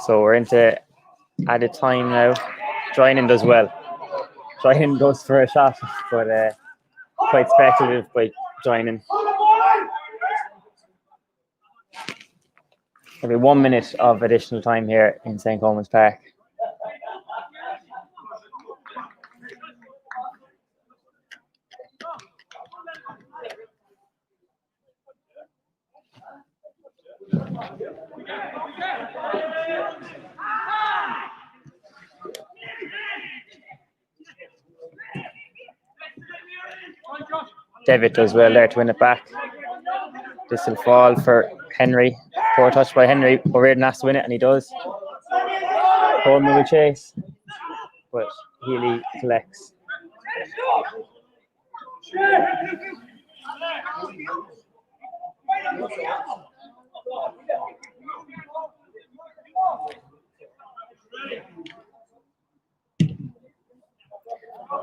So we're into added time now. Joining does well. Joining goes for a shot, but quite speculative by Joining. There'll be 1 minute of additional time here in St. Coleman's Park. Devitt does well there to win it back. This will fall for Henry. Poor touch by Henry. O'Riordan has to win it, and he does. Coleman will chase, but Healy collects.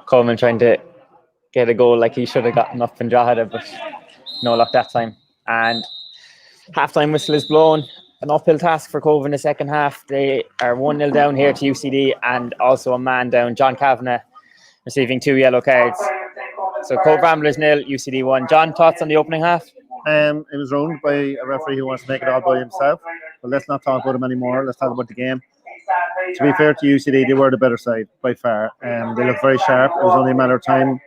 Coleman trying to get a goal like he should have gotten up in Drogheda, but no luck that time. And half-time whistle is blown. An uphill task for Cobh in the second half. They are 1-0 down here to UCD and also a man down. John Kavanagh receiving 2 yellow cards. So Cobh Ramblers 0, UCD 1. John, thoughts on the opening half? It was ruled by a referee who wants to make it all by himself. But let's not talk about him anymore. Let's talk about the game. To be fair to UCD, they were the better side by far. They looked very sharp. It was only a matter of time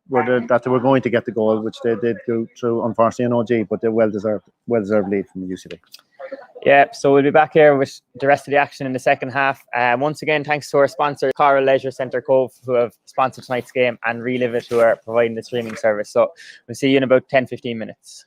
that they were going to get the goal, which they did go through, unfortunately, an OG, but they well-deserved lead from UCD. Yeah, so we'll be back here with the rest of the action in the second half. Once again, thanks to our sponsor, Coral Leisure Centre Cobh, who have sponsored tonight's game, and Relive It, who are providing the streaming service. So we'll see you in about 10-15 minutes.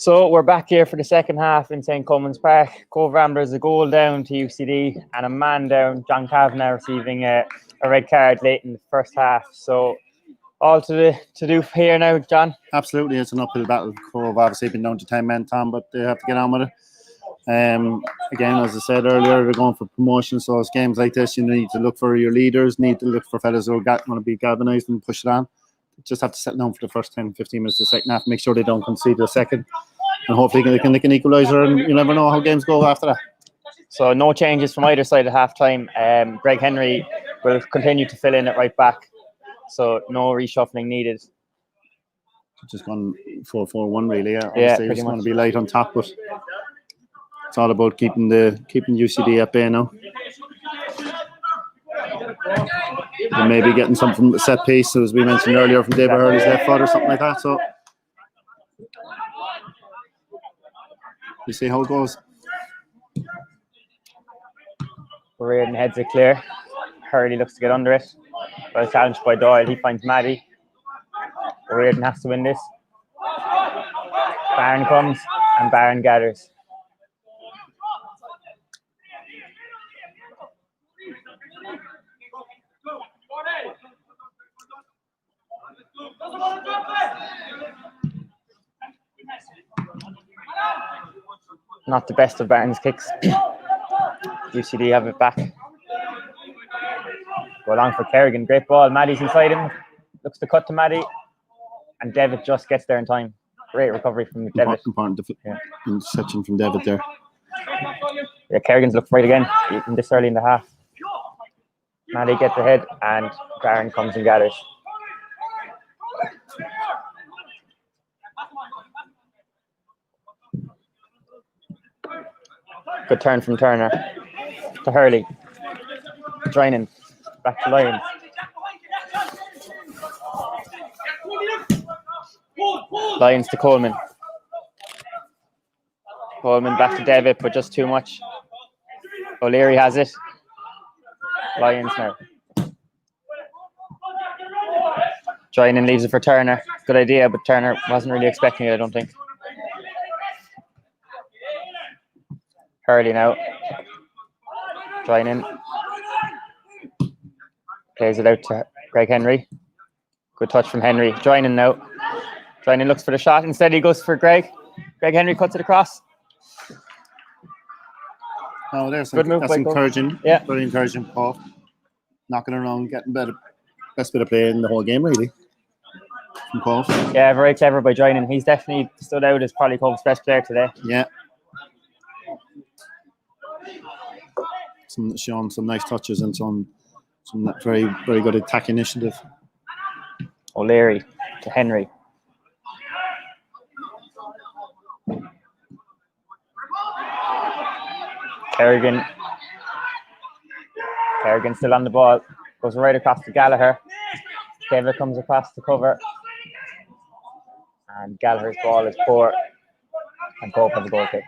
So we're back here for the second half in St. Cummins Park. Cobh Ramblers a goal down to UCD and a man down. John Kavanagh receiving a red card late in the first half. So all to do here now, John. Absolutely, it's an uphill battle. Cobh obviously been down to 10 men, Tom, but they have to get on with it. Again, as I said earlier, they're going for promotion. So it's games like this, you need to look for your leaders, need to look for fellas who are going to be galvanised and push it on. Just have to settle down for the first 10, 15 minutes of the second half, make sure they don't concede the second. And hopefully they can nick an equaliser, and you never know how games go after that. So no changes from either side at half time. Greg Henry will continue to fill in at right back. So no reshuffling needed. Just gone 4-4-1 really. Yeah, Yeah, obviously pretty it's going much. to be light on top, but it's all about keeping UCD at bay now. And maybe getting some from the set piece, as we mentioned earlier, from David Hurley's left foot or something like that. So we see how it goes. Reardon heads it clear. Hurley looks to get under it. Well challenged by Doyle. He finds Maddie. Reardon has to win this. Barron comes and Barron gathers. Not the best of Barron's kicks. UCD have it back. Go along for Kerrigan. Great ball. Maddie's inside him. Looks to cut to Maddie. And Devitt just gets there in time. Great recovery from Devitt. Important interception from Devitt there. Yeah, Kerrigan's looked right again, even this early in the half. Maddie gets ahead and Barron comes and gathers. Good turn from Turner to Hurley. Joining back to Lyons. Lyons to Coleman. Coleman back to Devitt, but just too much. O'Leary has it. Lyons now. Joining leaves it for Turner. Good idea, but Turner wasn't really expecting it, I don't think. Hurley now. Joining. Plays it out to Greg Henry. Good touch from Henry. Joining now. Joining looks for the shot. Instead he goes for Greg. Greg Henry cuts it across. Oh, there's Good move that's by Cobh. encouraging. Yeah. Very encouraging. Paul knocking around, getting better. Best bit of play in the whole game, really. From Cobh. Yeah, very clever by joining. He's definitely stood out as probably Cove's best player today. Yeah. Showing some nice touches and some very, very good attack initiative. O'Leary to Henry. Kerrigan still on the ball. Goes right across to Gallagher. David comes across to cover. And Gallagher's ball is poor. And Cobh has a goal kick.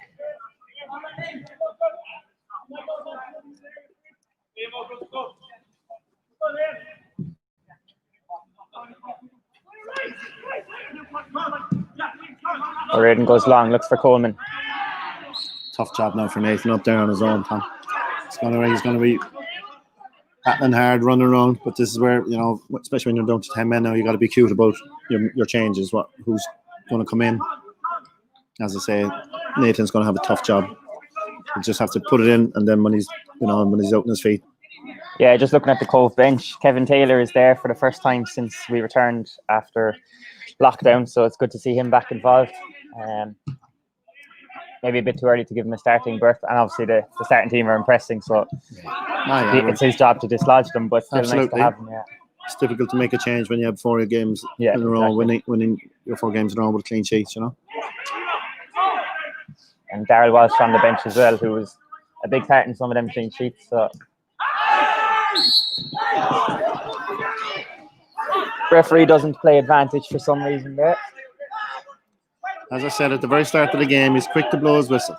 O'Riordan goes long, looks for Coleman. Tough job now for Nathan up there on his own, Tom. He's going to be battling hard, running around. But this is where, you know, especially when you're down to 10 men now, you got to be cute about your changes. Who's going to come in? As I say, Nathan's going to have a tough job. You just have to put it in, and then when he's out on his feet. Yeah, just looking at the Cobh bench, Kevin Taylor is there for the first time since we returned after lockdown, so it's good to see him back involved. Maybe a bit too early to give him a starting berth, and obviously the starting team are impressing, so it's his job to dislodge them, but still Absolutely. nice to have him. Yeah. It's difficult to make a change when you have 4 games in a row, winning your 4 games in a row with clean sheets, you know. And Darryl Walsh on the bench as well, who was a big part in some of them clean sheets. So referee doesn't play advantage for some reason there. As I said at the very start of the game, he's quick to blow his whistle.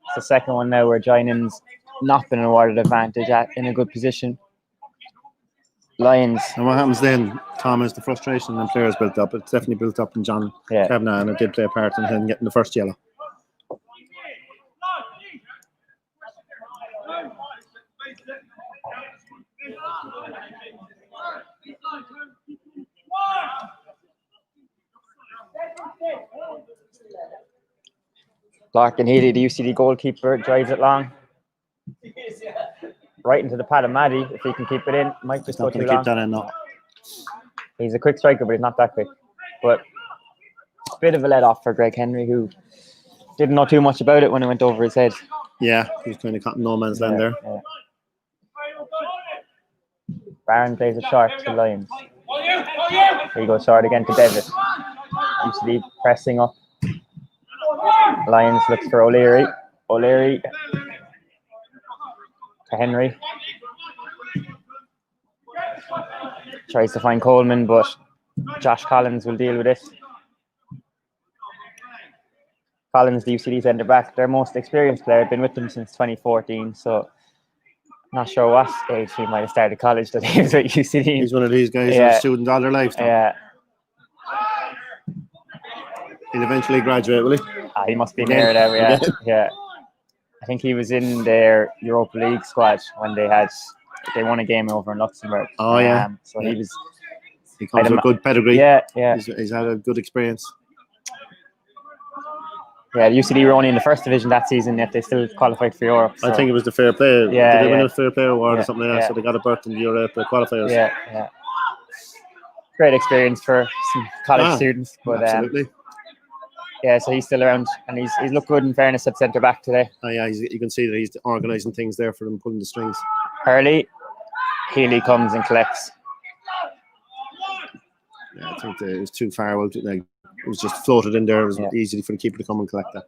It's the second one now where Joining's not been awarded advantage in a good position. Lions. And what happens then, Tom, is the frustration and players built up. It's definitely built up in John Kavanagh, and it did play a part in him getting the first yellow. Larkin Healy, the UCD goalkeeper, drives it long. Right into the pad of Maddie. If he can keep it in, might just go too long. Keep that in, no. He's a quick striker, but he's not that quick. But a bit of a let off for Greg Henry, who didn't know too much about it when it went over his head. Yeah, he was kind of caught in no man's land there. Yeah. Barron plays it short to Lions. Here he goes short again to Devitt. UCD pressing up. Lions looks for O'Leary. O'Leary to Henry. Tries to find Coleman, but Josh Collins will deal with it. Collins, the UCD centre back, their most experienced player, been with them since 2014, so not sure what age he might have started college that he was at UCD. He's one of these guys who's student all their lives. Yeah. He'll eventually graduate, will he? He must be near there, yeah. I think he was in their Europa League squad when they won a game over in Luxembourg. Oh, yeah. So he with comes with a good pedigree. Yeah. He's had a good experience. Yeah, the UCD were only in the first division that season, yet they still qualified for Europe. So. I think it was the Fair Play. Yeah, Did they win a Fair Play award or something like that? So they got a berth in the Europe qualifiers. Yeah. Great experience for some college students. But absolutely. So he's still around, and he's looked good in fairness at centre back today. Oh yeah, you can see that he's organising things there for them, pulling the strings. Hurley, Healy comes and collects. Yeah, I think it was too far out. Like, it was just floated in there. It was easy for the keeper to come and collect that.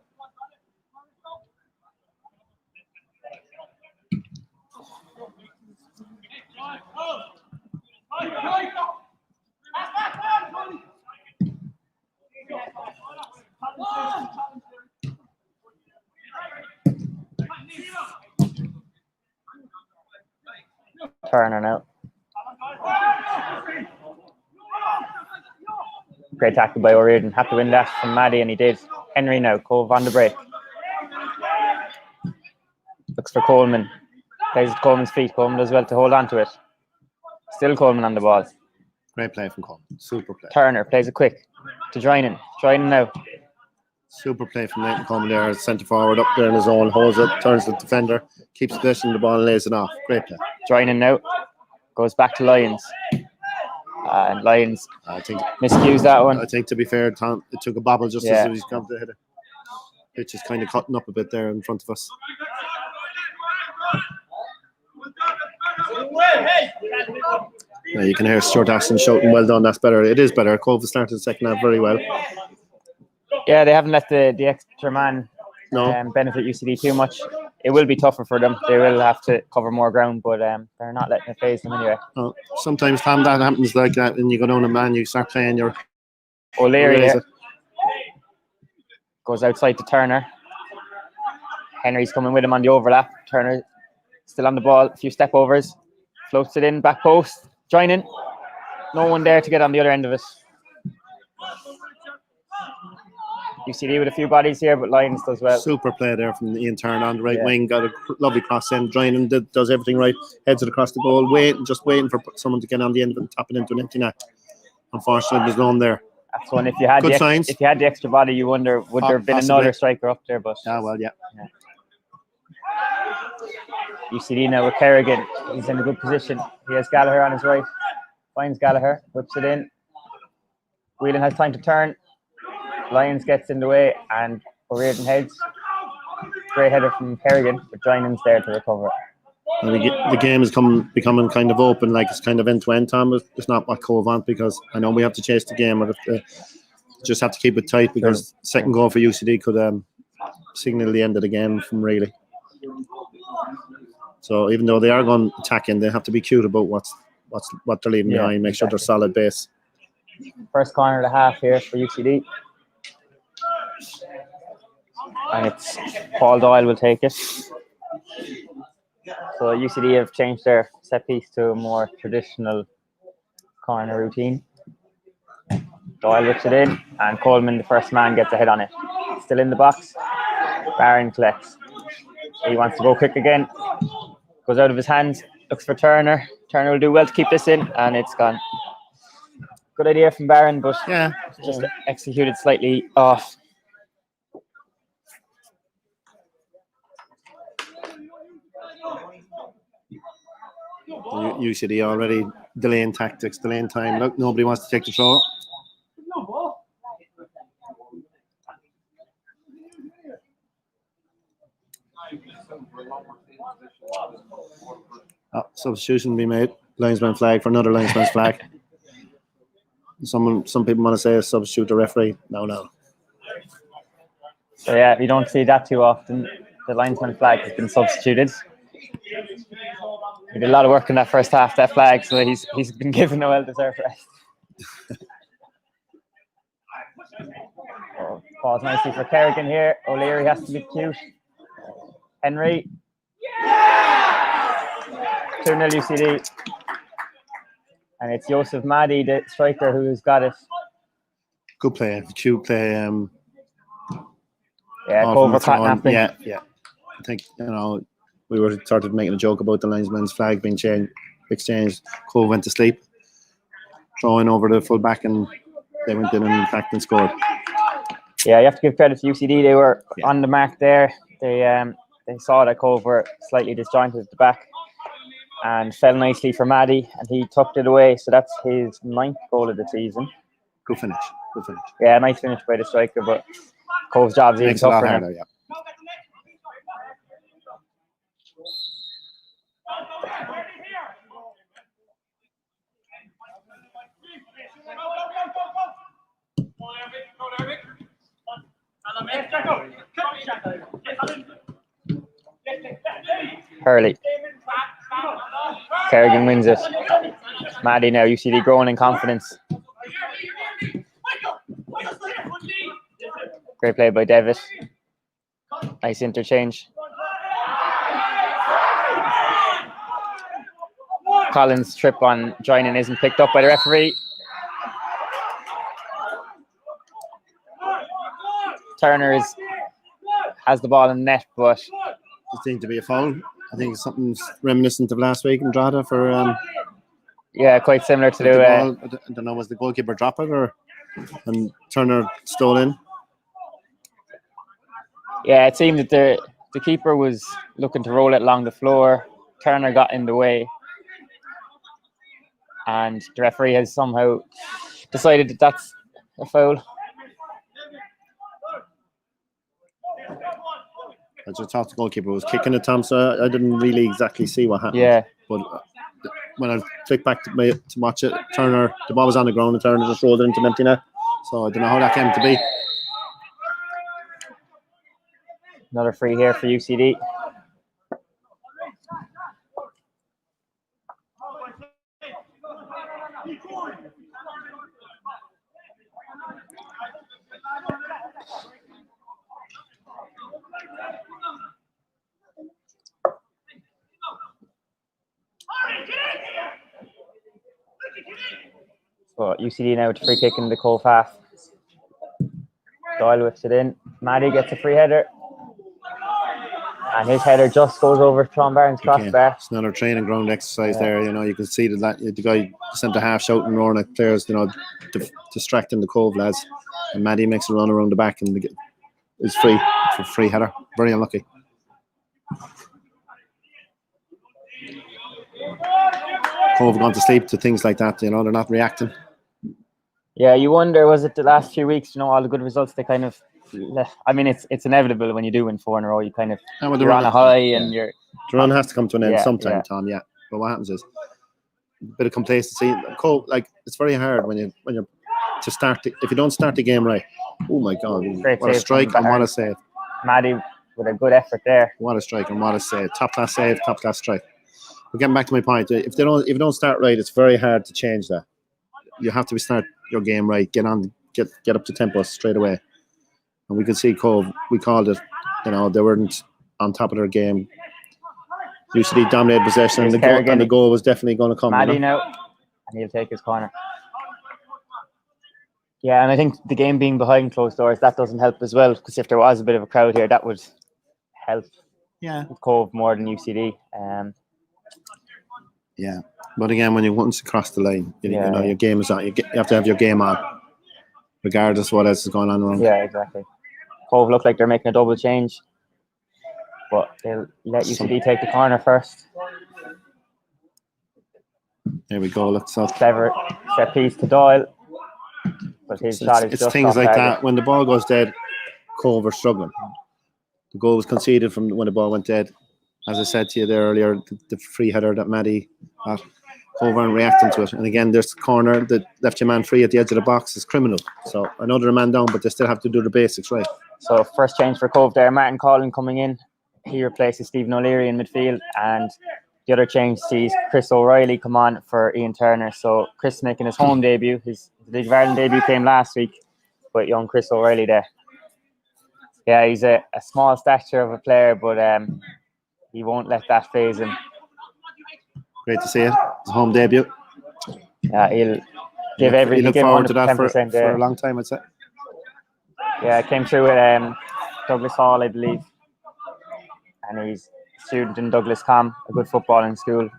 Turner now. Great tackle by O'Riordan. Had to win that from Maddie, and he did. Henry now. Cobh on the break. Looks for Coleman. Plays at Coleman's feet. Coleman does well to hold on to it. Still Coleman on the ball. Great play from Coleman. Super play. Turner plays it quick to Drinan. Drinan now. Super play from Nathan Coleman there. Centre forward up there in his own. Holds it. Turns the defender. Keeps possession of the ball and lays it off. Great play. Drinan now. Goes back to Lions. And Lions, I think, miscues that one. I think, to be fair, Tom, it took a bobble just as he's come to hit it. Pitch is kind of cutting up a bit there in front of us. Yeah, you can hear Stuart Aston shouting, "Well done, that's better." It is better. Cobh started the second half very well. Yeah, they haven't let the extra man benefit UCD too much. It will be tougher for them. They will have to cover more ground, but they're not letting it phase them anyway. Sometimes, Tom, that happens like that, and you go down a man, you start playing your... O'Leary goes outside to Turner. Henry's coming with him on the overlap. Turner still on the ball. A few step overs. Floats it in, back post. Join in. No one there to get on the other end of it. UCD with a few bodies here, but Lions does well. Super play there from Ian Turner on the right wing. Got a lovely cross in. Joining does everything right. Heads it across the goal. Just waiting for someone to get on the end of it and tap it into an empty net. Unfortunately, there's none there. That's one. If you had the extra body, you wonder would there have been another striker up there? But yeah. UCD now with Kerrigan. He's in a good position. He has Gallagher on his right. Finds Gallagher. Whips it in. Whelan has time to turn. Lions gets in the way, and O'Riordan heads. Great header from Kerrigan, but Joinan's there to recover. The game is becoming kind of open, like it's kind of end-to-end, Tom. It's not what Cobh want, because I know we have to chase the game, but just have to keep it tight, because second goal for UCD could signal the end of the game from really. So even though they are going attacking, they have to be cute about what they're leaving behind. Make sure they're solid base. First corner of the half here for UCD. And it's Paul Doyle will take it. So UCD have changed their set piece to a more traditional corner routine. Doyle whips it in, and Coleman, the first man, gets a hit on it. Still in the box. Barron collects. He wants to go quick again. Goes out of his hands. Looks for Turner. Turner will do well to keep this in, and it's gone. Good idea from Barron, but just executed slightly off. UCD already delaying tactics, delaying time. Look, nobody wants to take the throw. Substitution be made. Linesman flag for another linesman's flag. Some people want to say substitute the referee. No. So yeah, you don't see that too often. The linesman flag has been substituted. He did a lot of work in that first half, that flag, so he's been given a well-deserved rest. Pause nicely for Kerrigan here. O'Leary has to be cute. Henry. 2-0 UCD. And it's Joseph Maddy, the striker, who's got it. Good play, cute play. Cobh Ramblers. Yeah. I think, we were started making a joke about the linesman's flag being exchanged. Cobh went to sleep, throwing over the full back, and they went in and backed and scored. Yeah, you have to give credit to UCD. They were on the mark there. They saw that Cobh were slightly disjointed at the back and fell nicely for Maddy, and he tucked it away. So that's his 9th goal of the season. Good finish. Yeah, nice finish by the striker, but Cobh's job's even tougher now. Yeah. Hurley. Kerrigan wins it. Maddy now, UCD growing in confidence. Great play by Devitt. Nice interchange. Collins' trip on joining isn't picked up by the referee. Turner has the ball in the net, but it seemed to be a foul. I think something's reminiscent of last week in Drogheda for quite similar to the ball. I don't know, was the goalkeeper drop it and Turner stole in? Yeah, it seemed that the keeper was looking to roll it along the floor. Turner got in the way, and the referee has somehow decided that that's a foul. I just thought the goalkeeper was kicking it, Tom, so I didn't really exactly see what happened. Yeah. But when I flicked back to watch it, Turner, the ball was on the ground and Turner just rolled it into an empty net. So I don't know how that came to be. Another free here for UCD. So UCD now with free kick in the Cobh half. Doyle whips it in. Maddy gets a free header. And his header just goes over Sean Barron's crossbar. It's another training ground exercise there. You can see that the guy centre half shouting and roaring at players, distracting the Cobh lads. And Maddy makes a run around the back and is free for free header. Very unlucky. Cobh have gone to sleep to things like that. They're not reacting. Yeah, you wonder, was it the last few weeks, all the good results, they kind of, I mean, it's inevitable when you do win 4 in a row, you kind of, you're on a high and you're... The run has to come to an end sometime, Tom, But what happens is a bit of complacency. Cobh, it's very hard when you're to start, if you don't start the game right. Oh my God, what a strike and what a save. Maddy with a good effort there. What a strike and what a save. Top class save, top class strike. But getting back to my point, if you don't start right, it's very hard to change that. You have to start your game right, get up to tempo straight away. And we could see Cobh, we called it, they weren't on top of their game. UCD dominated possession, and the goal was definitely going to come. Maddy now. and he'll take his corner. Yeah, and I think the game being behind closed doors, that doesn't help as well, because if there was a bit of a crowd here, that would help. Yeah. Cobh more than UCD. Yeah, but again, when you once cross the line, you know Yeah. your game is on. You have to have your game on, regardless of what else is going on around. Yeah, exactly. Cobh look like they're making a double change, but they'll let UCD take the corner first. There we go. Let's up. Clever set piece to Doyle, but his shot is It's just things off like target. that. When the ball goes dead, Cobh are struggling. The goal was conceded from when the ball went dead. As I said to you there earlier, the free header that Maddie got, Cobh aren't reacting to it. And again, there's the corner that left your man free at the edge of the box is criminal. So I know they're a man down, but they still have to do the basics right. So first change for Cobh there, Martin Collin coming in. He replaces Stephen O'Leary in midfield, and the other change sees Chris O'Reilly come on for Ian Turner. So Chris making his home debut. His League of Ireland debut came last week, but young Chris O'Reilly there. Yeah, he's a small stature of a player, but he won't let that phase him. Great to see it. His home debut. Yeah, he'll give He looked forward to that for 110%. a long time, I'd say. Yeah, came through with Douglas Hall, I believe. And he's a student in Douglas Com, a good footballing school.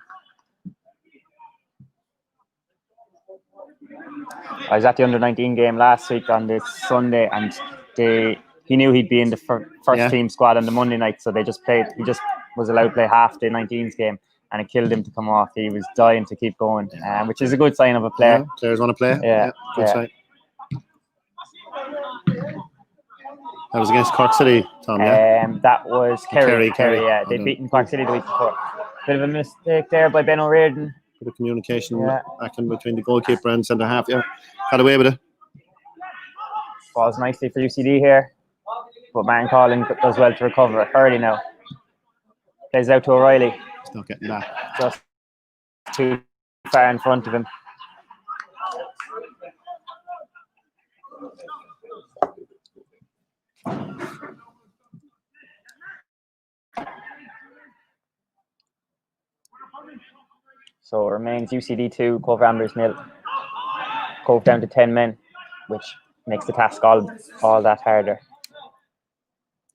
I was at the under-19 game last week on this Sunday, and he knew he'd be in the first team squad on the Monday night, so he just was allowed to play half the 19s game, and it killed him to come off. He was dying to keep going, which is a good sign of a player. Yeah, players want to play. Yeah, good sign. That was against Cork City, Tom, yeah? That was Kerry. Kerry. Yeah. They'd beaten Cork City the week before. Bit of a mistake there by Ben O'Riordan. Bit of communication back in between the goalkeeper and centre half, yeah. Got away with it. Falls nicely for UCD here, but Martin Collin does well to recover early now. Plays out to O'Reilly. He's not getting that. Just too far in front of him. So it remains UCD 2, Cobh Ramblers 0. Cobh down to 10 men, which makes the task all that harder.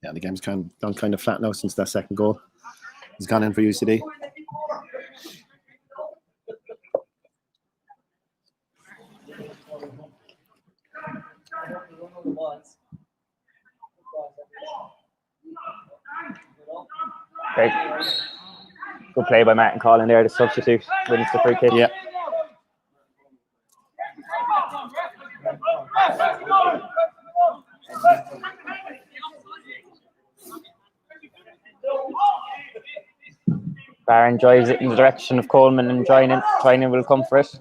Yeah, the game's gone kind of flat now since that second goal. He's gone in for UCD. Great. Good play by Martin Collin there, the substitute, wins the free kick. Yeah. Barron drives it in the direction of Coleman and Joynan. Joynan will come for it.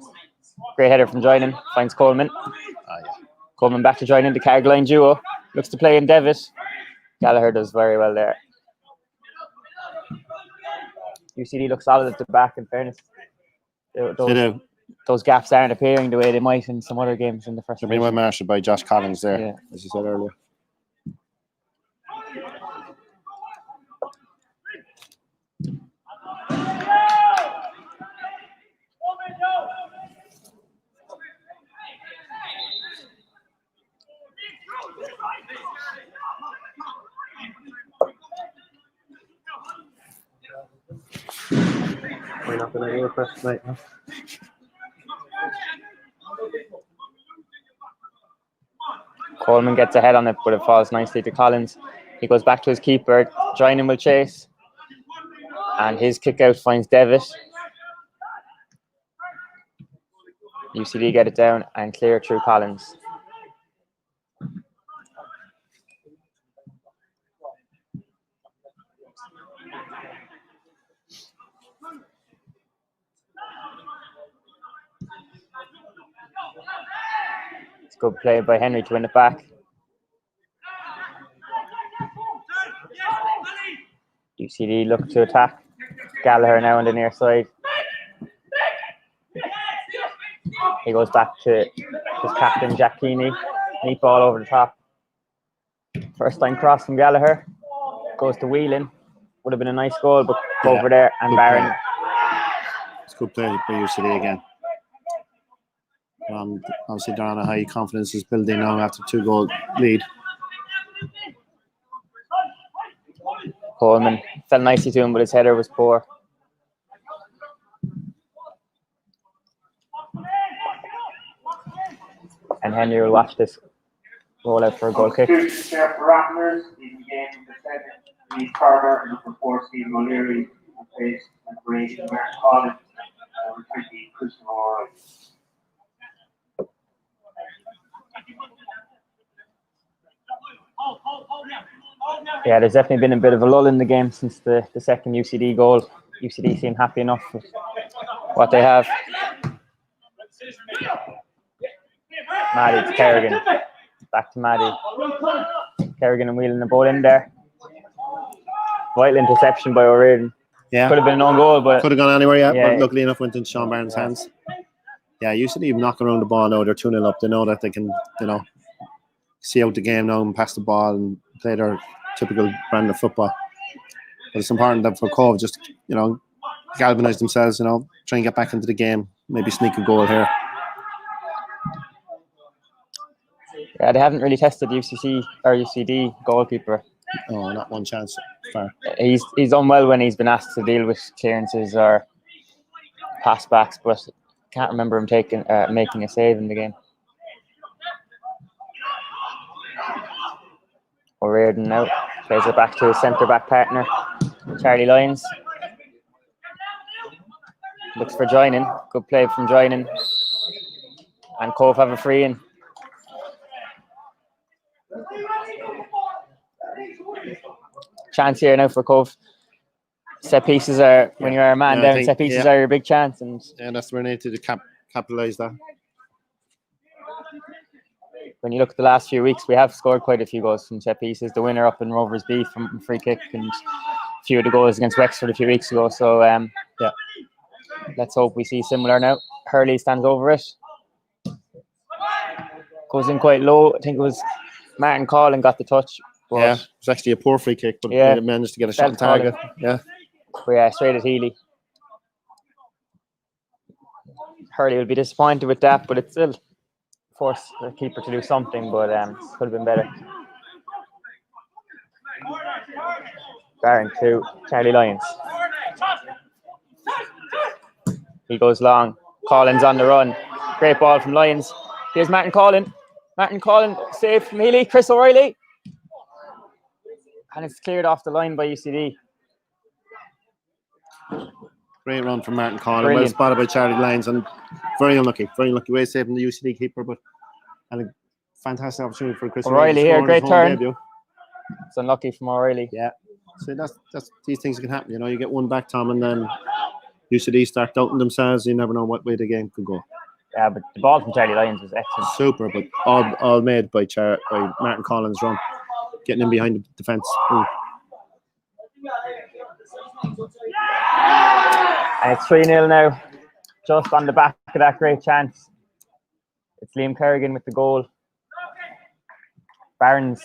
Great header from Joynan, finds Coleman. Coleman back to Joynan, the Cargline duo. Looks to play in Devitt. Gallagher does very well there. UCD looks solid at the back, in fairness. Those gaps aren't appearing the way they might in some other games in the first. They're being well marshaled by Josh Collins there, yeah, as you said earlier. We're not going to hear first tonight, huh? Coleman gets ahead on it, but it falls nicely to Collins. He goes back to his keeper. Joynan will chase. And his kick out finds Devitt. UCD get it down and clear through Collins. It's good play by Henry to win it back. UCD look to attack. Gallagher now on the near side. He goes back to his captain, Jack Keeney. Neat ball over the top. First line cross from Gallagher. Goes to Whelan. Would have been a nice goal, but over there and Barron. It's good play by UCD again. Obviously, they're on a high confidence is building now after 2-goal lead. Coleman fell nicely to him, but his header was poor. And Henry will watch this roll out for a goal kick. Cobh Ramblers in the game of the second. Lee Carter, number 4, Stephen O'Leary, replaced number 8, Mark Collins, number 20, Chris Moore. Yeah, there's definitely been a bit of a lull in the game since the second UCD goal. UCD seem happy enough with what they have. Maddie to Kerrigan. Back to Maddie. Kerrigan and Whelan are both in there. Vital interception by O'Riordan. Yeah. Could have been an own goal, but could have gone anywhere, yeah. but luckily enough went into Sean Barnes' hands. Yeah, UCD knocking around the ball now. They're 2-0 up. They know that they can, see out the game now and pass the ball and play their typical brand of football. But it's important that for Cobh just, galvanise themselves, try and get back into the game, maybe sneak a goal here. Yeah, they haven't really tested UCD goalkeeper. Oh, not one chance. Fair. He's done well when he's been asked to deal with clearances or pass backs, but can't remember him making a save in the game. O'Riordan now plays it back to his centre-back partner, Charlie Lyons. Looks for joining. Good play from joining. And Cobh have a free in. Chance here now for Cobh. Set pieces are, when you're a man down, set pieces are your big chance. And that's where they need to capitalise that. When you look at the last few weeks, we have scored quite a few goals from set pieces. The winner up in Rovers B from free kick, and a few of the goals against Wexford a few weeks ago. So, let's hope we see similar now. Hurley stands over it. Goes in quite low. I think it was Martin Collin got the touch. Yeah, it was actually a poor free kick, but he managed to get a shot on target. Yeah. But yeah, straight at Healy. Hurley will be disappointed with that, but it's still forced the keeper to do something, but could have been better. Barron to Charlie Lyons. He goes long. Collins on the run. Great ball from Lyons. Here's Martin Collin. Martin Collin saved from Healy. Chris O'Reilly. And it's cleared off the line by UCD. Great run from Martin Collin. Well spotted by Charlie Lyons, and very unlucky way of saving the UCD keeper, but and a fantastic opportunity for Chris O'Reilly here. Great turn. Debut. It's unlucky from O'Reilly. Yeah. So that's these things can happen. You get one back, Tom, and then UCD start doubting themselves. You never know what way the game could go. Yeah, but the ball from Charlie Lyons was excellent. Super, but all made by Martin Collins' run, getting in behind the defence. And it's 3-0 now, just on the back of that great chance. It's Liam Kerrigan with the goal. Barron's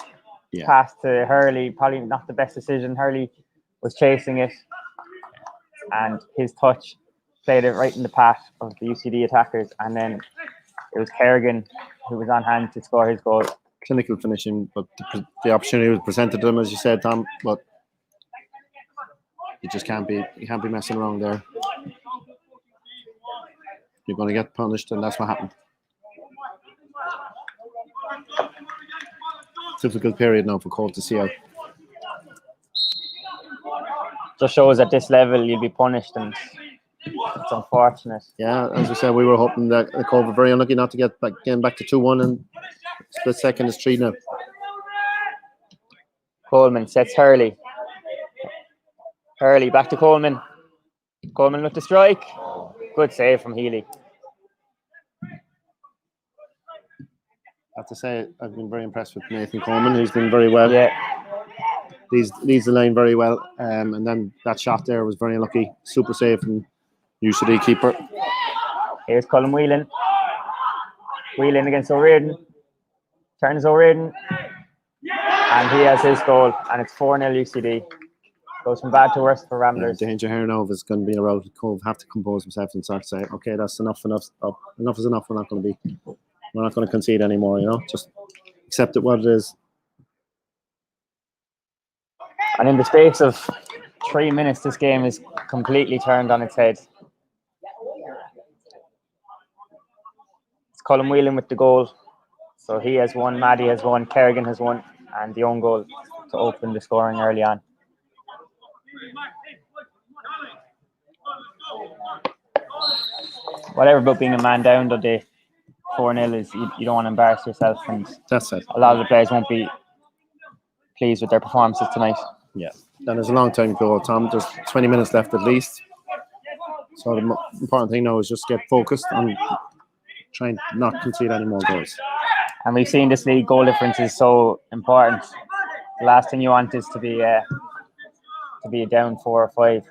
pass to Hurley, probably not the best decision. Hurley was chasing it, and his touch played it right in the path of the UCD attackers, and then it was Kerrigan who was on hand to score his goal. Clinical finishing, but the opportunity was presented to them, as you said, Tom, but you just can't be messing around there. You're going to get punished, and that's what happened. Difficult period now for Cobh to see out. Just shows at this level you'll be punished, and it's unfortunate. Yeah, as we said, we were hoping that Cobh were very unlucky not to get back to 2-1, and split second is 3 now. Coleman sets Hurley. Hurley back to Coleman. Coleman with the strike. Good save from Healy. I have to say, I've been very impressed with Nathan Coleman. He's doing very well. Yeah. Leads the line very well. And then that shot there was very unlucky. Super save from UCD keeper. Here's Colin Whelan. Whelan against O'Riordan. Turns O'Riordan. And he has his goal. And it's 4-0 UCD. Goes from bad to worse for Yeah, Ramblers. danger here now if it's going to be a route. Cobh have to compose himself and start to say, okay, that's enough. Enough is enough. We're not going to concede anymore. Just accept it what it is. And in the space of 3 minutes, this game is completely turned on its head. It's Colm Whelan with the goal. So he has one, Maddie has one, Kerrigan has one, and the own goal to open the scoring early on. Whatever about being a man down today, 4-0 is you don't want to embarrass yourself, and That's it. a lot of the players won't be pleased with their performances tonight. Yeah, and there's a long time to go, Tom. There's 20 minutes left at least. So the important thing now is just get focused on trying to not concede any more goals. And we've seen this league goal difference is so important. The last thing you want is to be down 4 or 5.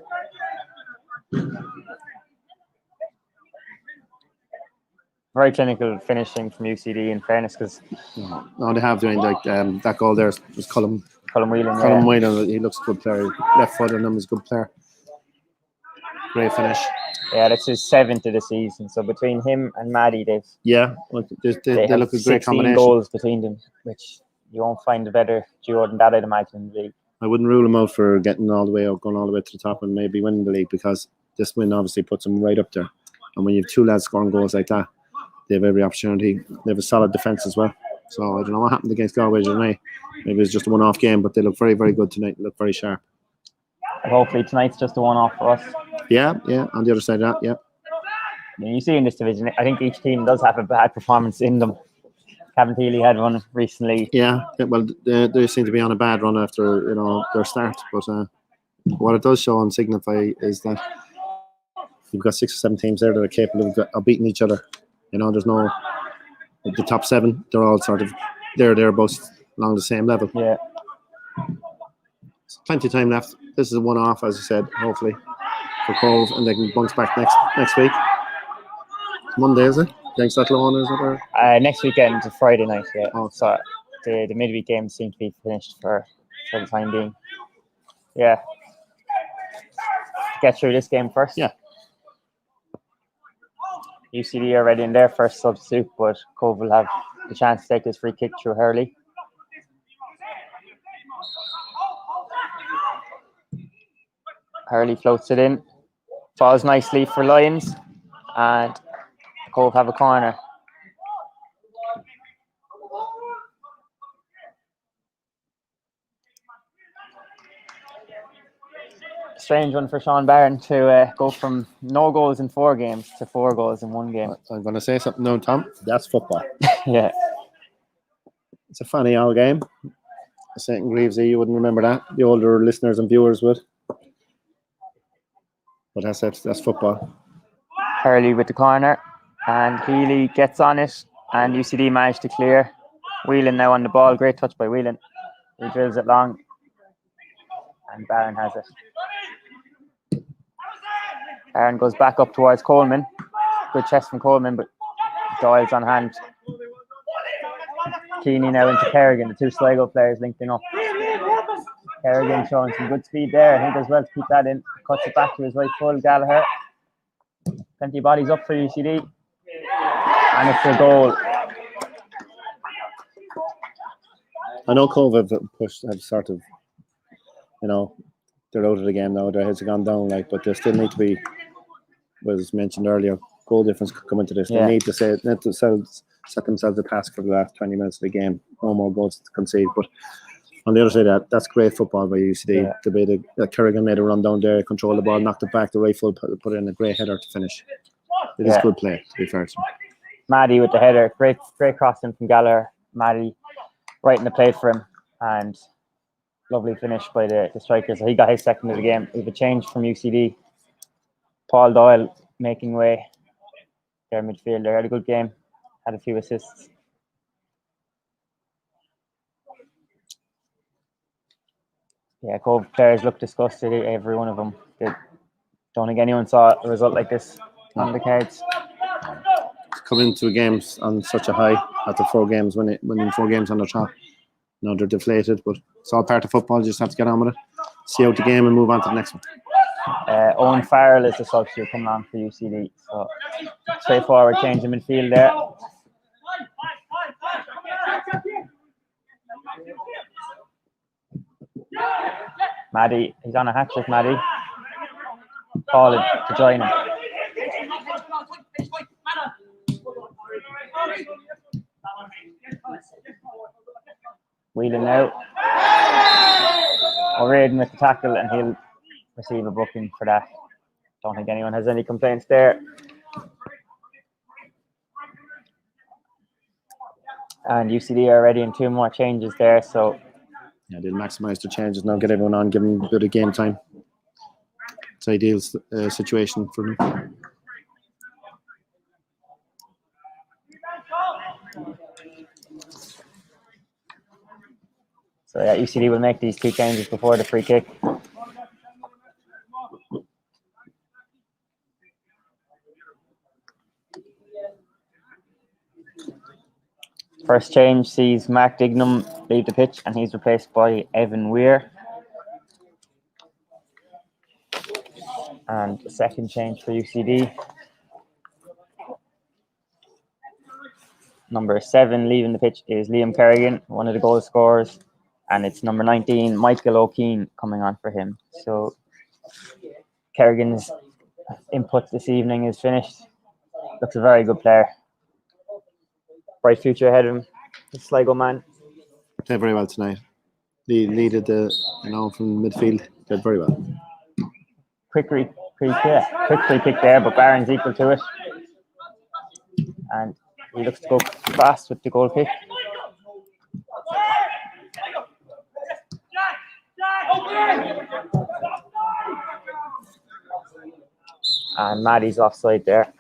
Very clinical finishing from UCD, in fairness, because No, they have doing like that goal there was Colm Whelan. Colm Whelan. He looks a good player. Left foot on him is a good player. Great finish. Yeah, that's his 7th of the season. So between him and Maddie, they they have look a great 16 combination. goals between them, which you won't find a better duo than that, I'd imagine, in the league. I wouldn't rule them out for getting all the way out, going all the way to the top and maybe winning the league, because this win obviously puts them right up there. And when you have 2 lads scoring goals like that, they have every opportunity. They have a solid defence as well. So I don't know what happened against Galway tonight. Maybe it's just a one-off game, but they look very, very good tonight. They look very sharp. And hopefully tonight's just a one-off for us. Yeah, on the other side of that, yeah. I mean, you see in this division, I think each team does have a bad performance in them. Cabinteely had one recently. Yeah, well, they seem to be on a bad run after their start. But what it does show and signify is that you've got 6 or 7 teams there that are capable of beating each other. There's no the top 7. They're all sort of they're both along the same level. Yeah. There's plenty of time left. This is a one-off, as I said. Hopefully for Cobh, and they can bounce back next week. It's Monday, is it? Against Athlone, is it? Or? Next weekend, a Friday night. Yeah. Oh. So the midweek games seem to be finished for the time being. Yeah. Get through this game first. Yeah. UCD are ready in their first substitute, but Cobh will have the chance to take this free kick through Hurley. Hurley floats it in, falls nicely for Lions, and Cobh have a corner. Strange one for Sean Barron to go from no goals in 4 games to 4 goals in 1 game. I'm going to say something now, Tom. That's football. Yeah. It's a funny old game. St. Greavesy, you wouldn't remember that. The older listeners and viewers would. But that's football. Hurley with the corner, and Healy gets on it, and UCD managed to clear. Whelan now on the ball. Great touch by Whelan. He drills it long, and Barron has it. Barron goes back up towards Coleman. Good chest from Coleman, but Doyle's on hand. Keeney now into Kerrigan. The 2 Sligo players linking up. Kerrigan showing some good speed there. He does well to keep that in. Cuts it back to his right full, Gallagher. Plenty of bodies up for UCD. And it's a goal. I know Cobh have sort of, they're out of the game now. Their heads have gone down, but they still need to be, was mentioned earlier, goal difference could come into this. Yeah. They need to set themselves a task for the last 20 minutes of the game. No more goals to concede. But on the other side of that, that's great football by UCD. Yeah. The way that Kerrigan made a run down there, controlled the ball, knocked it back, the rifle, put in a great header to finish. It is good play, to be fair to him. Maddie with the header. Great crossing from Gallagher. Maddie right in the plate for him. And lovely finish by the striker. So he got his 2nd of the game. We have a change from UCD. Paul Doyle making way. Their midfielder had a good game. Had a few assists. Yeah, Cobh players look disgusted, every one of them. They don't think anyone saw a result like this on the cards. Coming into games on such a high after 4 games, winning 4 games on the top. They're deflated, but it's all part of football. You just have to get on with it. see out the game and move on to the next one. Owen Farrell is the substitute coming on for UCD. So straightforward change in midfield there. Maddie, he's on a hat trick, Maddie. Call it to join him. Wheeling now. O'Riordan with the tackle, and he'll receive a booking for that. Don't think anyone has any complaints there. And UCD are already in 2 more changes there, so yeah, they'll maximise their changes now, get everyone on, give them a bit of game time. It's ideal situation for them. So yeah, UCD will make these 2 changes before the free kick. First change sees Mark Dignam leave the pitch, and he's replaced by Evan Weir. And the second change for UCD. Number 7 leaving the pitch is Liam Kerrigan, one of the goal scorers. And it's number 19, Michael O'Keane, coming on for him. So Kerrigan's input this evening is finished. Looks a very good player. Bright future ahead of him. The Sligo man. Played very well tonight. Leaded the from midfield. Did very well. Quick free kick there, but Barron's equal to it. And he looks to go fast with the goal kick. And Maddie's offside there.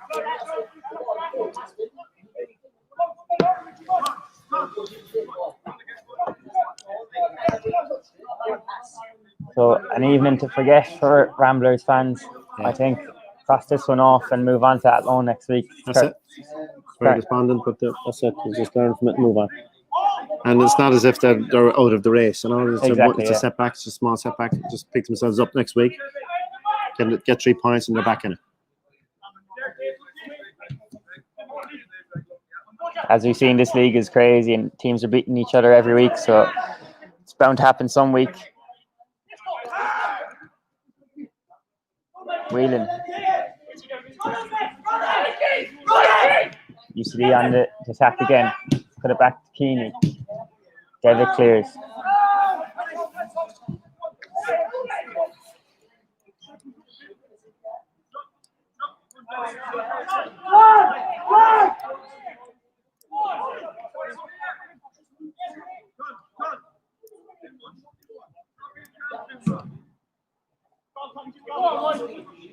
So an evening to forget for Ramblers fans, I think. Cross this one off and move on to Athlone next week. That's it. Very despondent, but that's it. We just learn from it and move on. And it's not as if they're out of the race. It's a setback. It's a small setback. Just pick themselves up next week. Get 3 points and they're back in it. As we've seen, this league is crazy and teams are beating each other every week, so it's bound to happen some week. Whelan. UCD on the attack again. Put it back to Keeney. David clears.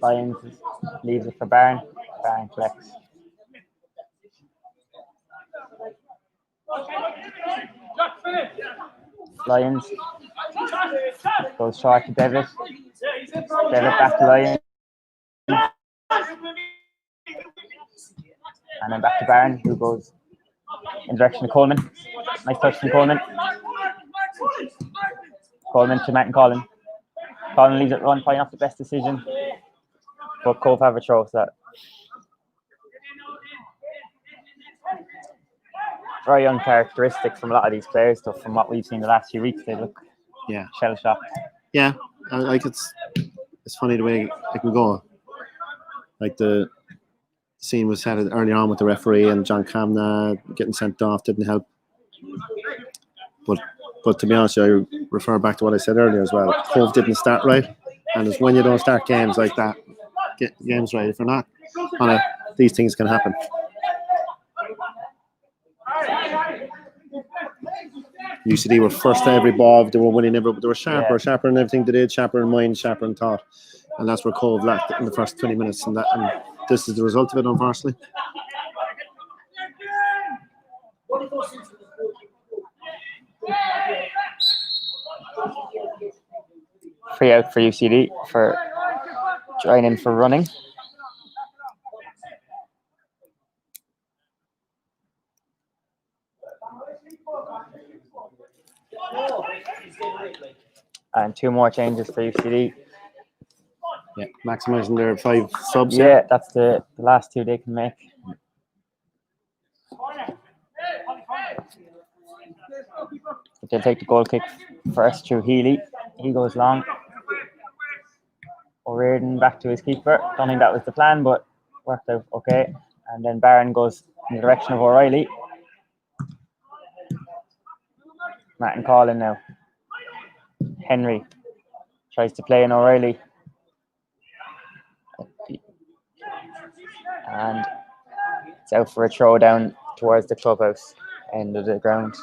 Lyons leaves it for Barron. Barron collects. Lyons goes short to Devitt. Devitt back to Lyons. And then back to Barron, who goes in direction of Coleman. Nice touch from Coleman. Coleman to Martin Collin. Collin leaves it run, probably not the best decision. But Cobh have a throw, so that. Very uncharacteristic from a lot of these players, though, from what we've seen the last few weeks. They look shell-shocked. Yeah, like it's funny the way it can go. Like the scene was set earlier on with the referee and John Kavanagh getting sent off didn't help. But to be honest, I refer back to what I said earlier as well. Cobh didn't start right, and it's when you don't start games like that, get games right. If you're not on it, these things can happen. UCD were first to every ball. They were winning every. They were sharper in everything they did, sharper in mind, sharper in thought, and that's where Cobh lacked in the first 20 minutes. And this is the result of it, unfortunately. Free out for UCD for joining for running. And 2 more changes for UCD. Yeah, maximising their 5 subs. Yeah, that's the last 2 they can make. They'll take the goal kick first through Healy. He goes long. O'Riordan back to his keeper. Don't think that was the plan, but worked out okay. And then Barron goes in the direction of O'Reilly. Martin Collin now. Henry tries to play in O'Reilly. And it's out for a throw down towards the clubhouse end of the ground.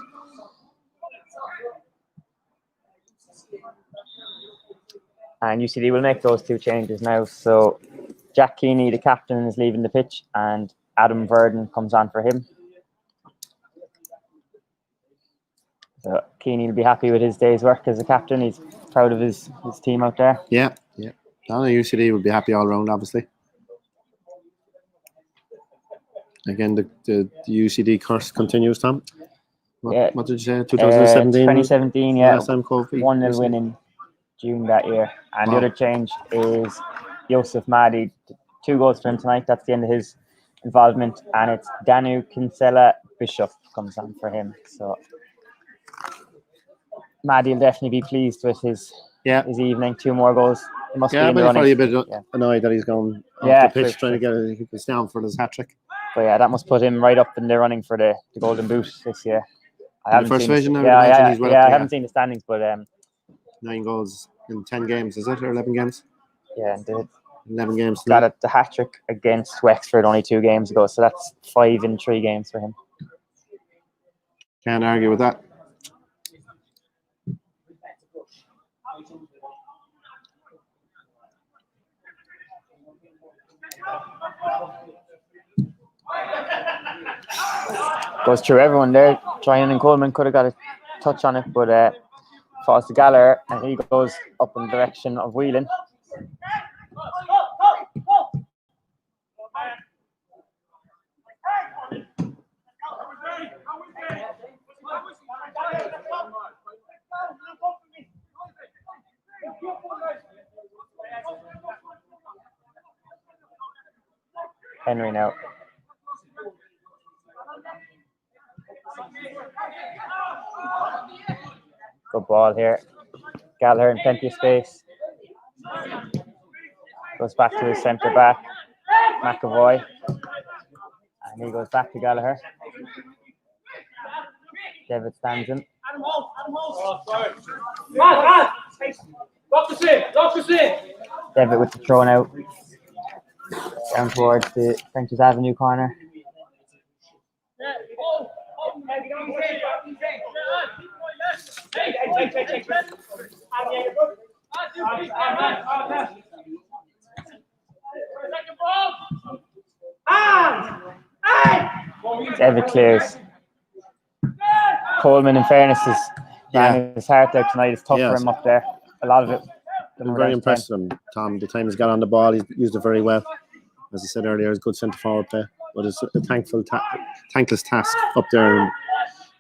And UCD will make those 2 changes now. So Jack Keeney, the captain, is leaving the pitch, and Adam Verdon comes on for him. So Keeney will be happy with his day's work as a captain. He's proud of his team out there. Yeah. I know UCD would be happy all round, obviously. Again, the UCD curse continues, Tom. What did you say? 2017? 2017, yeah. Last time Cobh 1-0 win in June that year. And the other change is Joseph Mahdi. 2 goals for him tonight. That's the end of his involvement. And it's Danu Kinsella Bishop comes on for him. So Mahdi will definitely be pleased with his evening. 2 more goals. He must be in the running. Probably a bit annoyed that he's going off the pitch trying to get his down for his hat-trick. But yeah, that must put him right up in the running for the Golden Boot this year. I haven't first seen division now. I haven't seen the standings, but 9 goals in 10 games, is it, or 11 games? Yeah, indeed. 11 games. Got the hat trick against Wexford only 2 games ago, so that's 5 in 3 games for him. Can't argue with that. Goes through everyone there. Tryon and Coleman could have got a touch on it, but falls to Gallagher, and he goes up in the direction of Whelan. Henry now. Good ball here. Gallagher in plenty of space. Goes back to his centre back, McAvoy. And he goes back to Gallagher. David stands him. David with the throw now. Down towards the French's Avenue corner. David clears. Coleman, in fairness, is his heart out tonight. It's tough for him up there. A lot of it. I'm very impressed with him, Tom. The time he's got on the ball, he's used it very well. As I said earlier, it's good centre forward play, but it's a thankless task up there. And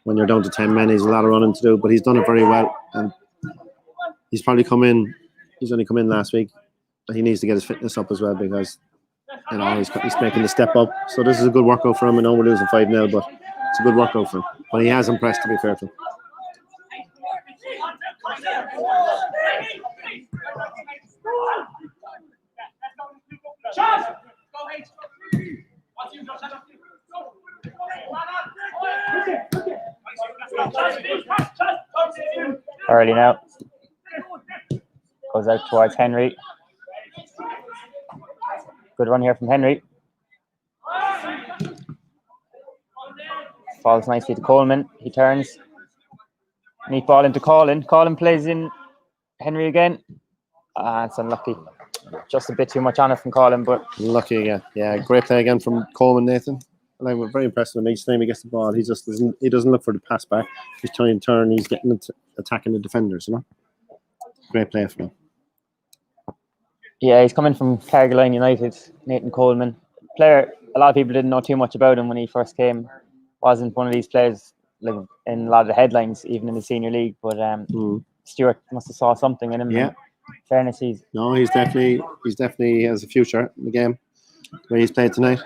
when you're down to 10 men, he's a lot of running to do, but he's done it very well. And he's probably come in. He's only come in last week, but he needs to get his fitness up as well because he's making the step up. So this is a good workout for him. I know we're losing 5-0, but it's a good workout for him. But he has impressed, to be fair to him. Early now. Goes out towards Henry. Good run here from Henry. Falls nicely to Coleman. He turns. Neat ball into Colin. Colin plays in Henry again. It's unlucky. Just a bit too much on it from Colin, but lucky again. Yeah, great play again from Coleman, Nathan. And I'm very impressed with him. Each time he gets the ball, he doesn't look for the pass back. He's trying to turn. He's getting attacking the defenders. Great play from him. Yeah, he's coming from Carrigaline United. Nathan Coleman, player. A lot of people didn't know too much about him when he first came. Wasn't one of these players like in a lot of the headlines, even in the senior league. But Stewart must have saw something in him. Yeah. In fairness, he's definitely has a future in the game where he's played tonight.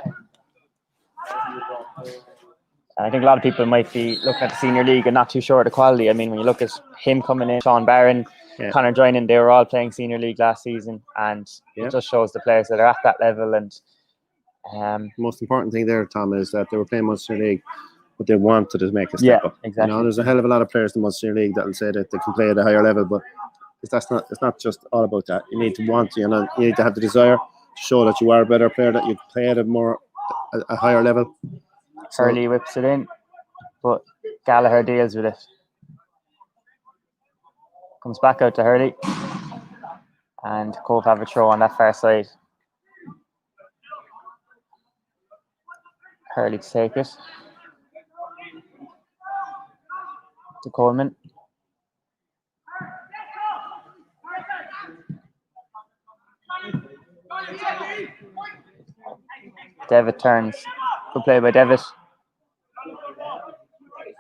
I think a lot of people might be looking at the senior league and not too sure of the quality. I mean, when you look at him coming in, Sean Barron, Connor joining, they were all playing senior league last season, and it just shows the players that are at that level. And most important thing there, Tom, is that they were playing Munster League, but they wanted to make a step up. Exactly. You know, there's a hell of a lot of players in the Munster League that will say that they can play at a higher level, but it's not just all about that. You need to want to, you need to have the desire to show that you are a better player, that you play at a higher level. Hurley whips it in, but Gallagher deals with it. Comes back out to Hurley, and Cobh have a throw on that far side. Hurley to take it to Coleman. Devitt turns. Good play by Devitt.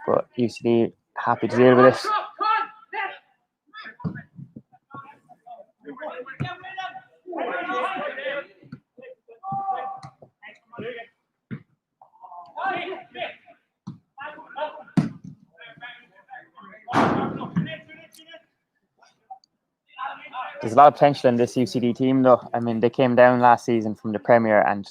But UCD happy to deal with it. There's a lot of potential in this UCD team, though. I mean, they came down last season from the Premier, and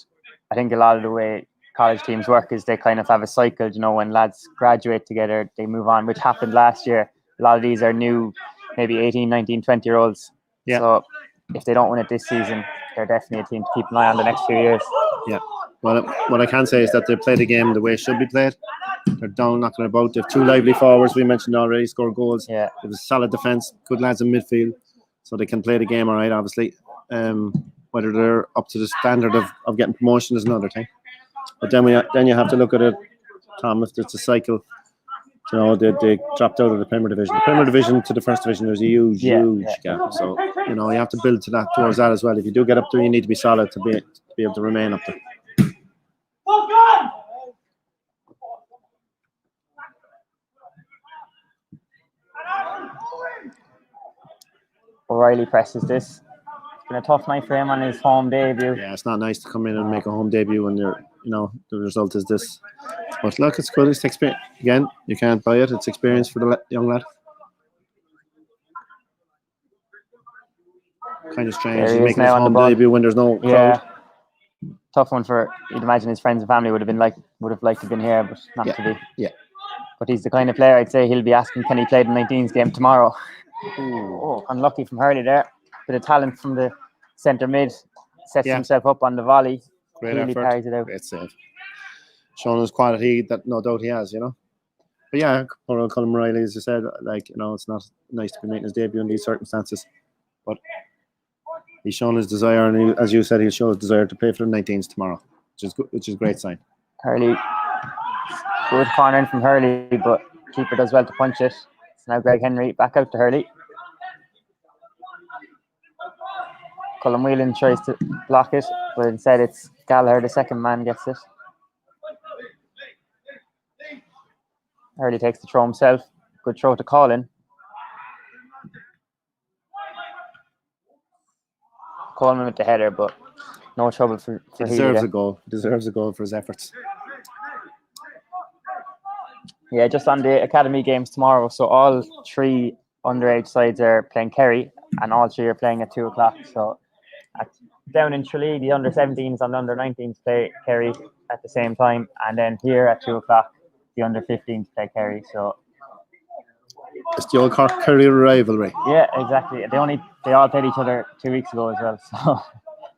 I think a lot of the way college teams work is they kind of have a cycle. You know, when lads graduate together, they move on, which happened last year. A lot of these are new, maybe 18, 19, 20-year-olds. Yeah. So if they don't win it this season, they're definitely a team to keep an eye on the next few years. Yeah. Well, what I can say is that they play the game the way it should be played. They're down, knocking about. They have two lively forwards, we mentioned already, score goals. Yeah. It was solid defence, good lads in midfield, so they can play the game all right, obviously. Whether they're up to the standard of getting promotion is another thing. But then you have to look at it, Tom, if it's a cycle. You know, they dropped out of the Premier Division. The Premier Division to the First Division, there's a huge gap. So, you know, you have to build towards that as well. If you do get up there, you need to be solid to be able to remain up there. O'Reilly presses this. It's been a tough night for him on his home debut. Yeah, it's not nice to come in and make a home debut when the result is this. But look, it's good. It's experience. Again, you can't buy it. It's experience for the young lad. Kind of strange. He's making his home debut when there's no crowd. Tough one for, you'd imagine his friends and family would have liked to have been here, but not to be. Yeah. But he's the kind of player, I'd say he'll be asking, can he play the 19s game tomorrow? Oh, unlucky from Hurley there. Bit of talent from the centre mid. Sets himself up on the volley. Great really effort. Carries it out. Great save. Showing his quality that no doubt he has, you know. But yeah, Colm Riley, as you said, like, you know, it's not nice to be making his debut in these circumstances. But he's shown his desire, and as you said, he'll show his desire to play for the 19s tomorrow, which is a great sign. Hurley. Good cornering from Hurley, but keeper does well to punch it. So now Greg Henry back out to Hurley. Colm Whelan tries to block it, but instead it's Gallagher, the second man, gets it. Hurley takes the throw himself. Good throw to Colin. Coleman with the header, but no trouble for he deserves a goal. Deserves a goal for his efforts. Yeah, just on the academy games tomorrow. So all three underage sides are playing Kerry, and all three are playing at 2 o'clock. So down in Tralee, the under-17s and under-19s play Kerry at the same time, and then here at 2 o'clock, the under-15s play Kerry. So it's the old Cork Kerry rivalry. Yeah, exactly. They all played each other 2 weeks ago as well, so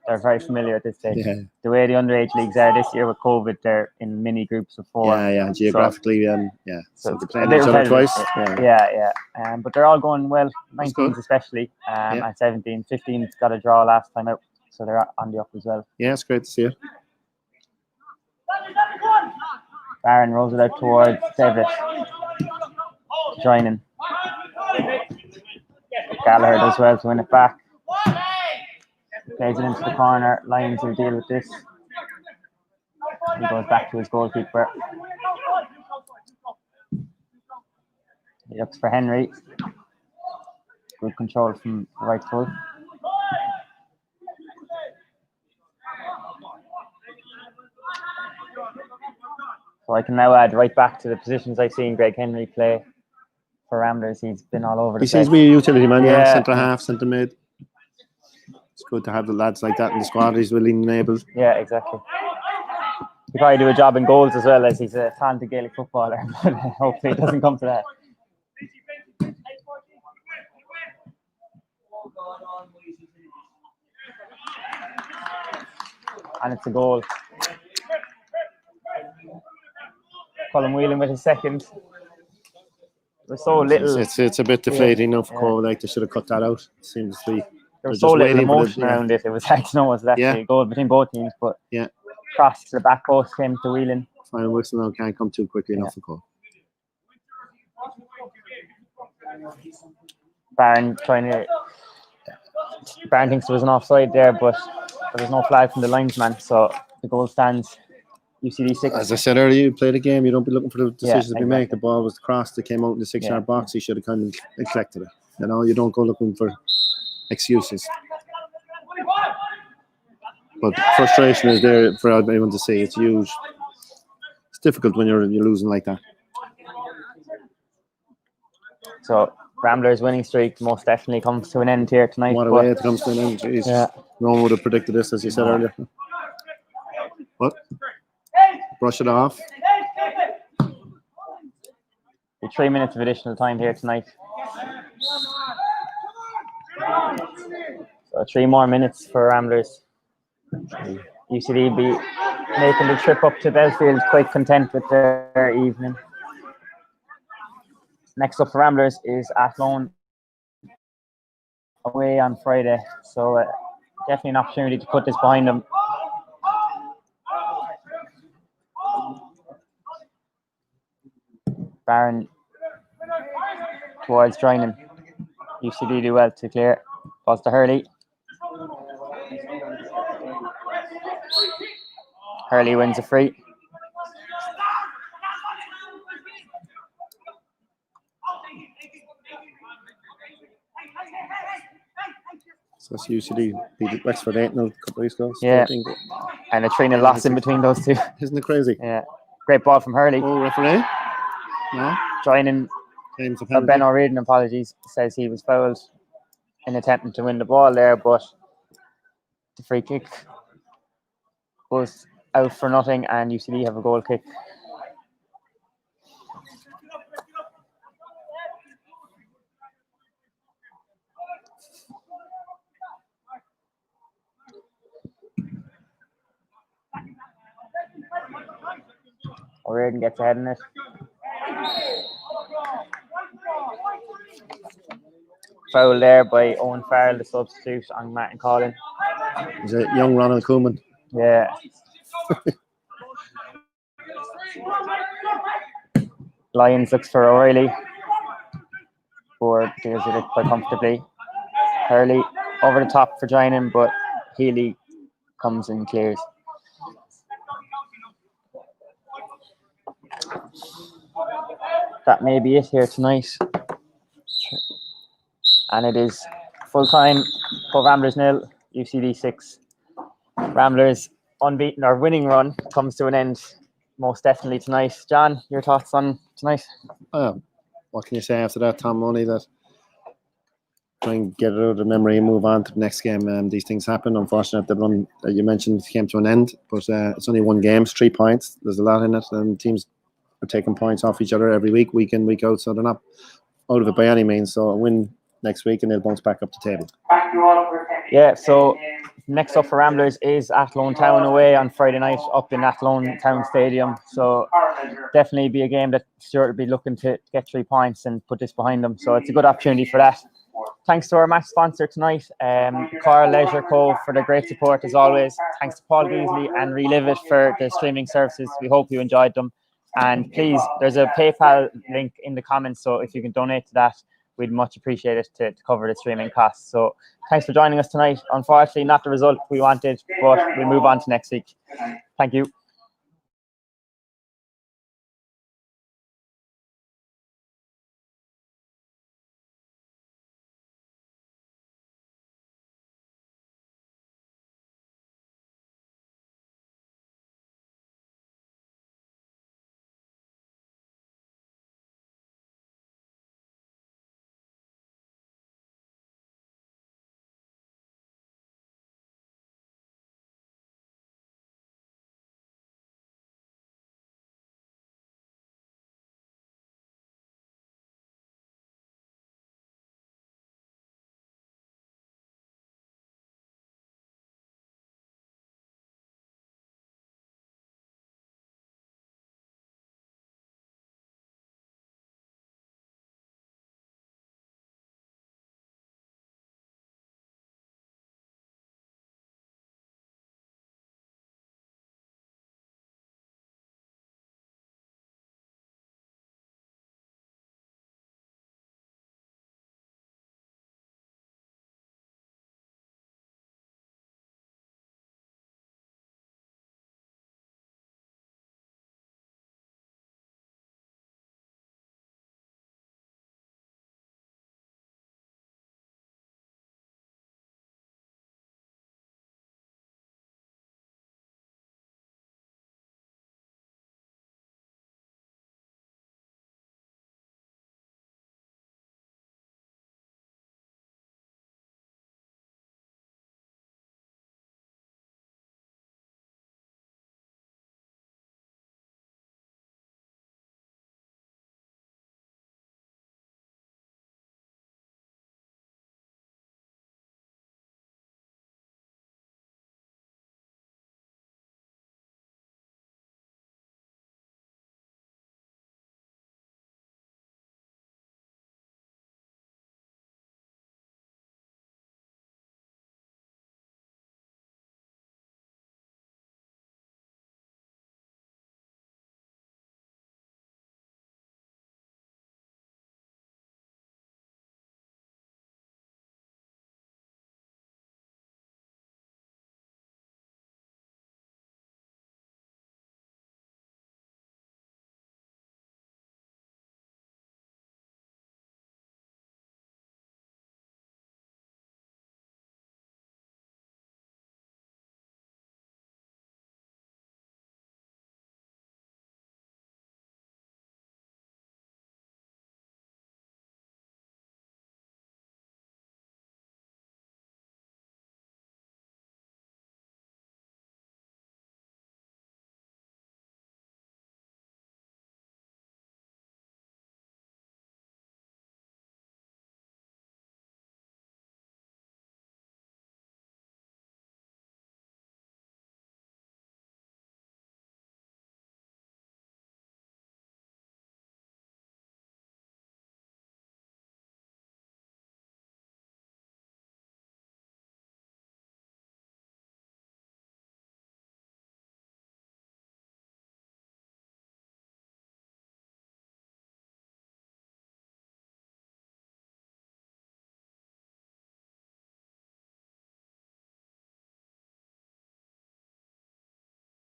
they're very familiar at this stage. Yeah. The way the underage leagues are this year with COVID, they're in mini groups of 4. Yeah, geographically, So they're playing each other twice. But they're all going well. 19s especially, and 17s, 15s got a draw last time out, so they're on the up as well. Yeah, it's great to see it. Barron rolls it out towards Devitt. Joining. Gallagher does well to win it back. Plays it into the corner. Lyons will deal with this. He goes back to his goalkeeper. He looks for Henry. Good control from right foot. So I can now add right back to the positions I've seen Greg Henry play for Ramblers. He's been all over the place. He seems to be a utility man, Yeah. centre half, centre mid. It's good to have the lads like that in the squad. He's really enabled. Yeah, exactly. He'll probably do a job in goals as well, as he's a talented Gaelic footballer, but hopefully it doesn't come to that. And it's a goal. Colin Whelan with his second. There's so little. It's a bit deflating now for Cobh. Like they should have cut that out. It seems to be. There was so little emotion around it. It was hard to know was actually a goal between both teams, but cross to the back post came to Whelan. Final whistle now can't come too quickly enough for Cobh. Barron thinks there was an offside there, but there was no flag from the linesman, so the goal stands. UCD 6. As I said earlier, you play the game, you don't be looking for the decisions to be made. The ball was crossed, that came out in the 6-yard box, he should have kind of collected it. You know, you don't go looking for excuses. But frustration is there for everyone to see. It's huge. It's difficult when you're losing like that. So Ramblers' winning streak most definitely comes to an end here tonight. What a way it comes to an end. Jeez. Yeah. No one would have predicted this, as you said earlier. What? Brush it off. 3 minutes of additional time here tonight. So 3 more minutes for Ramblers. UCD be making the trip up to Belfield, quite content with their evening. Next up for Ramblers is Athlone away on Friday. So definitely an opportunity to put this behind them. Barron towards joining. UCD do well to clear. Pass to Hurley. Hurley wins a free. So that's UCD beat Wexford 8-0 a couple of weeks ago. Yeah, and a 3-0 loss in between those two. Isn't it crazy? Yeah, great ball from Hurley. Oh, referee? No. Joining Ben O'Riordan, apologies, says he was fouled in attempting to win the ball there, but the free kick goes out for nothing, and UCD have a goal kick. O'Riordan gets ahead in it. Foul there by Owen Farrell, the substitute on Martin Collin. He's a young Ronald Koeman. Yeah. Lyons looks for O'Reilly. Ford deals with it quite comfortably. Hurley over the top for joining, but Healy comes and clears. That may be it here tonight. And it is full time. Cobh Ramblers 0, UCD 6. Ramblers unbeaten or winning run comes to an end most definitely tonight. John, your thoughts on tonight? What can you say after that, Tom? Only that try and get it out of the memory and move on to the next game. These things happen. Unfortunately, the run that you mentioned came to an end, but it's only one game, it's 3 points. There's a lot in it, and teams are taking points off each other every week, week in, week out, so they're not out of it by any means. So a win next week and they'll bounce back up the table. Yeah, so next up for Ramblers is Athlone Town away on Friday night up in Athlone Town Stadium. So definitely be a game that Stuart will be looking to get 3 points and put this behind them. So it's a good opportunity for that. Thanks to our match sponsor tonight, Carl Leisure Co. for the great support as always. Thanks to Paul Beasley and Relive It for the streaming services. We hope you enjoyed them. And please, there's a PayPal link in the comments, so if you can donate to that, we'd much appreciate it to cover the streaming costs. So thanks for joining us tonight. Unfortunately, not the result we wanted, but we'll move on to next week. Thank you.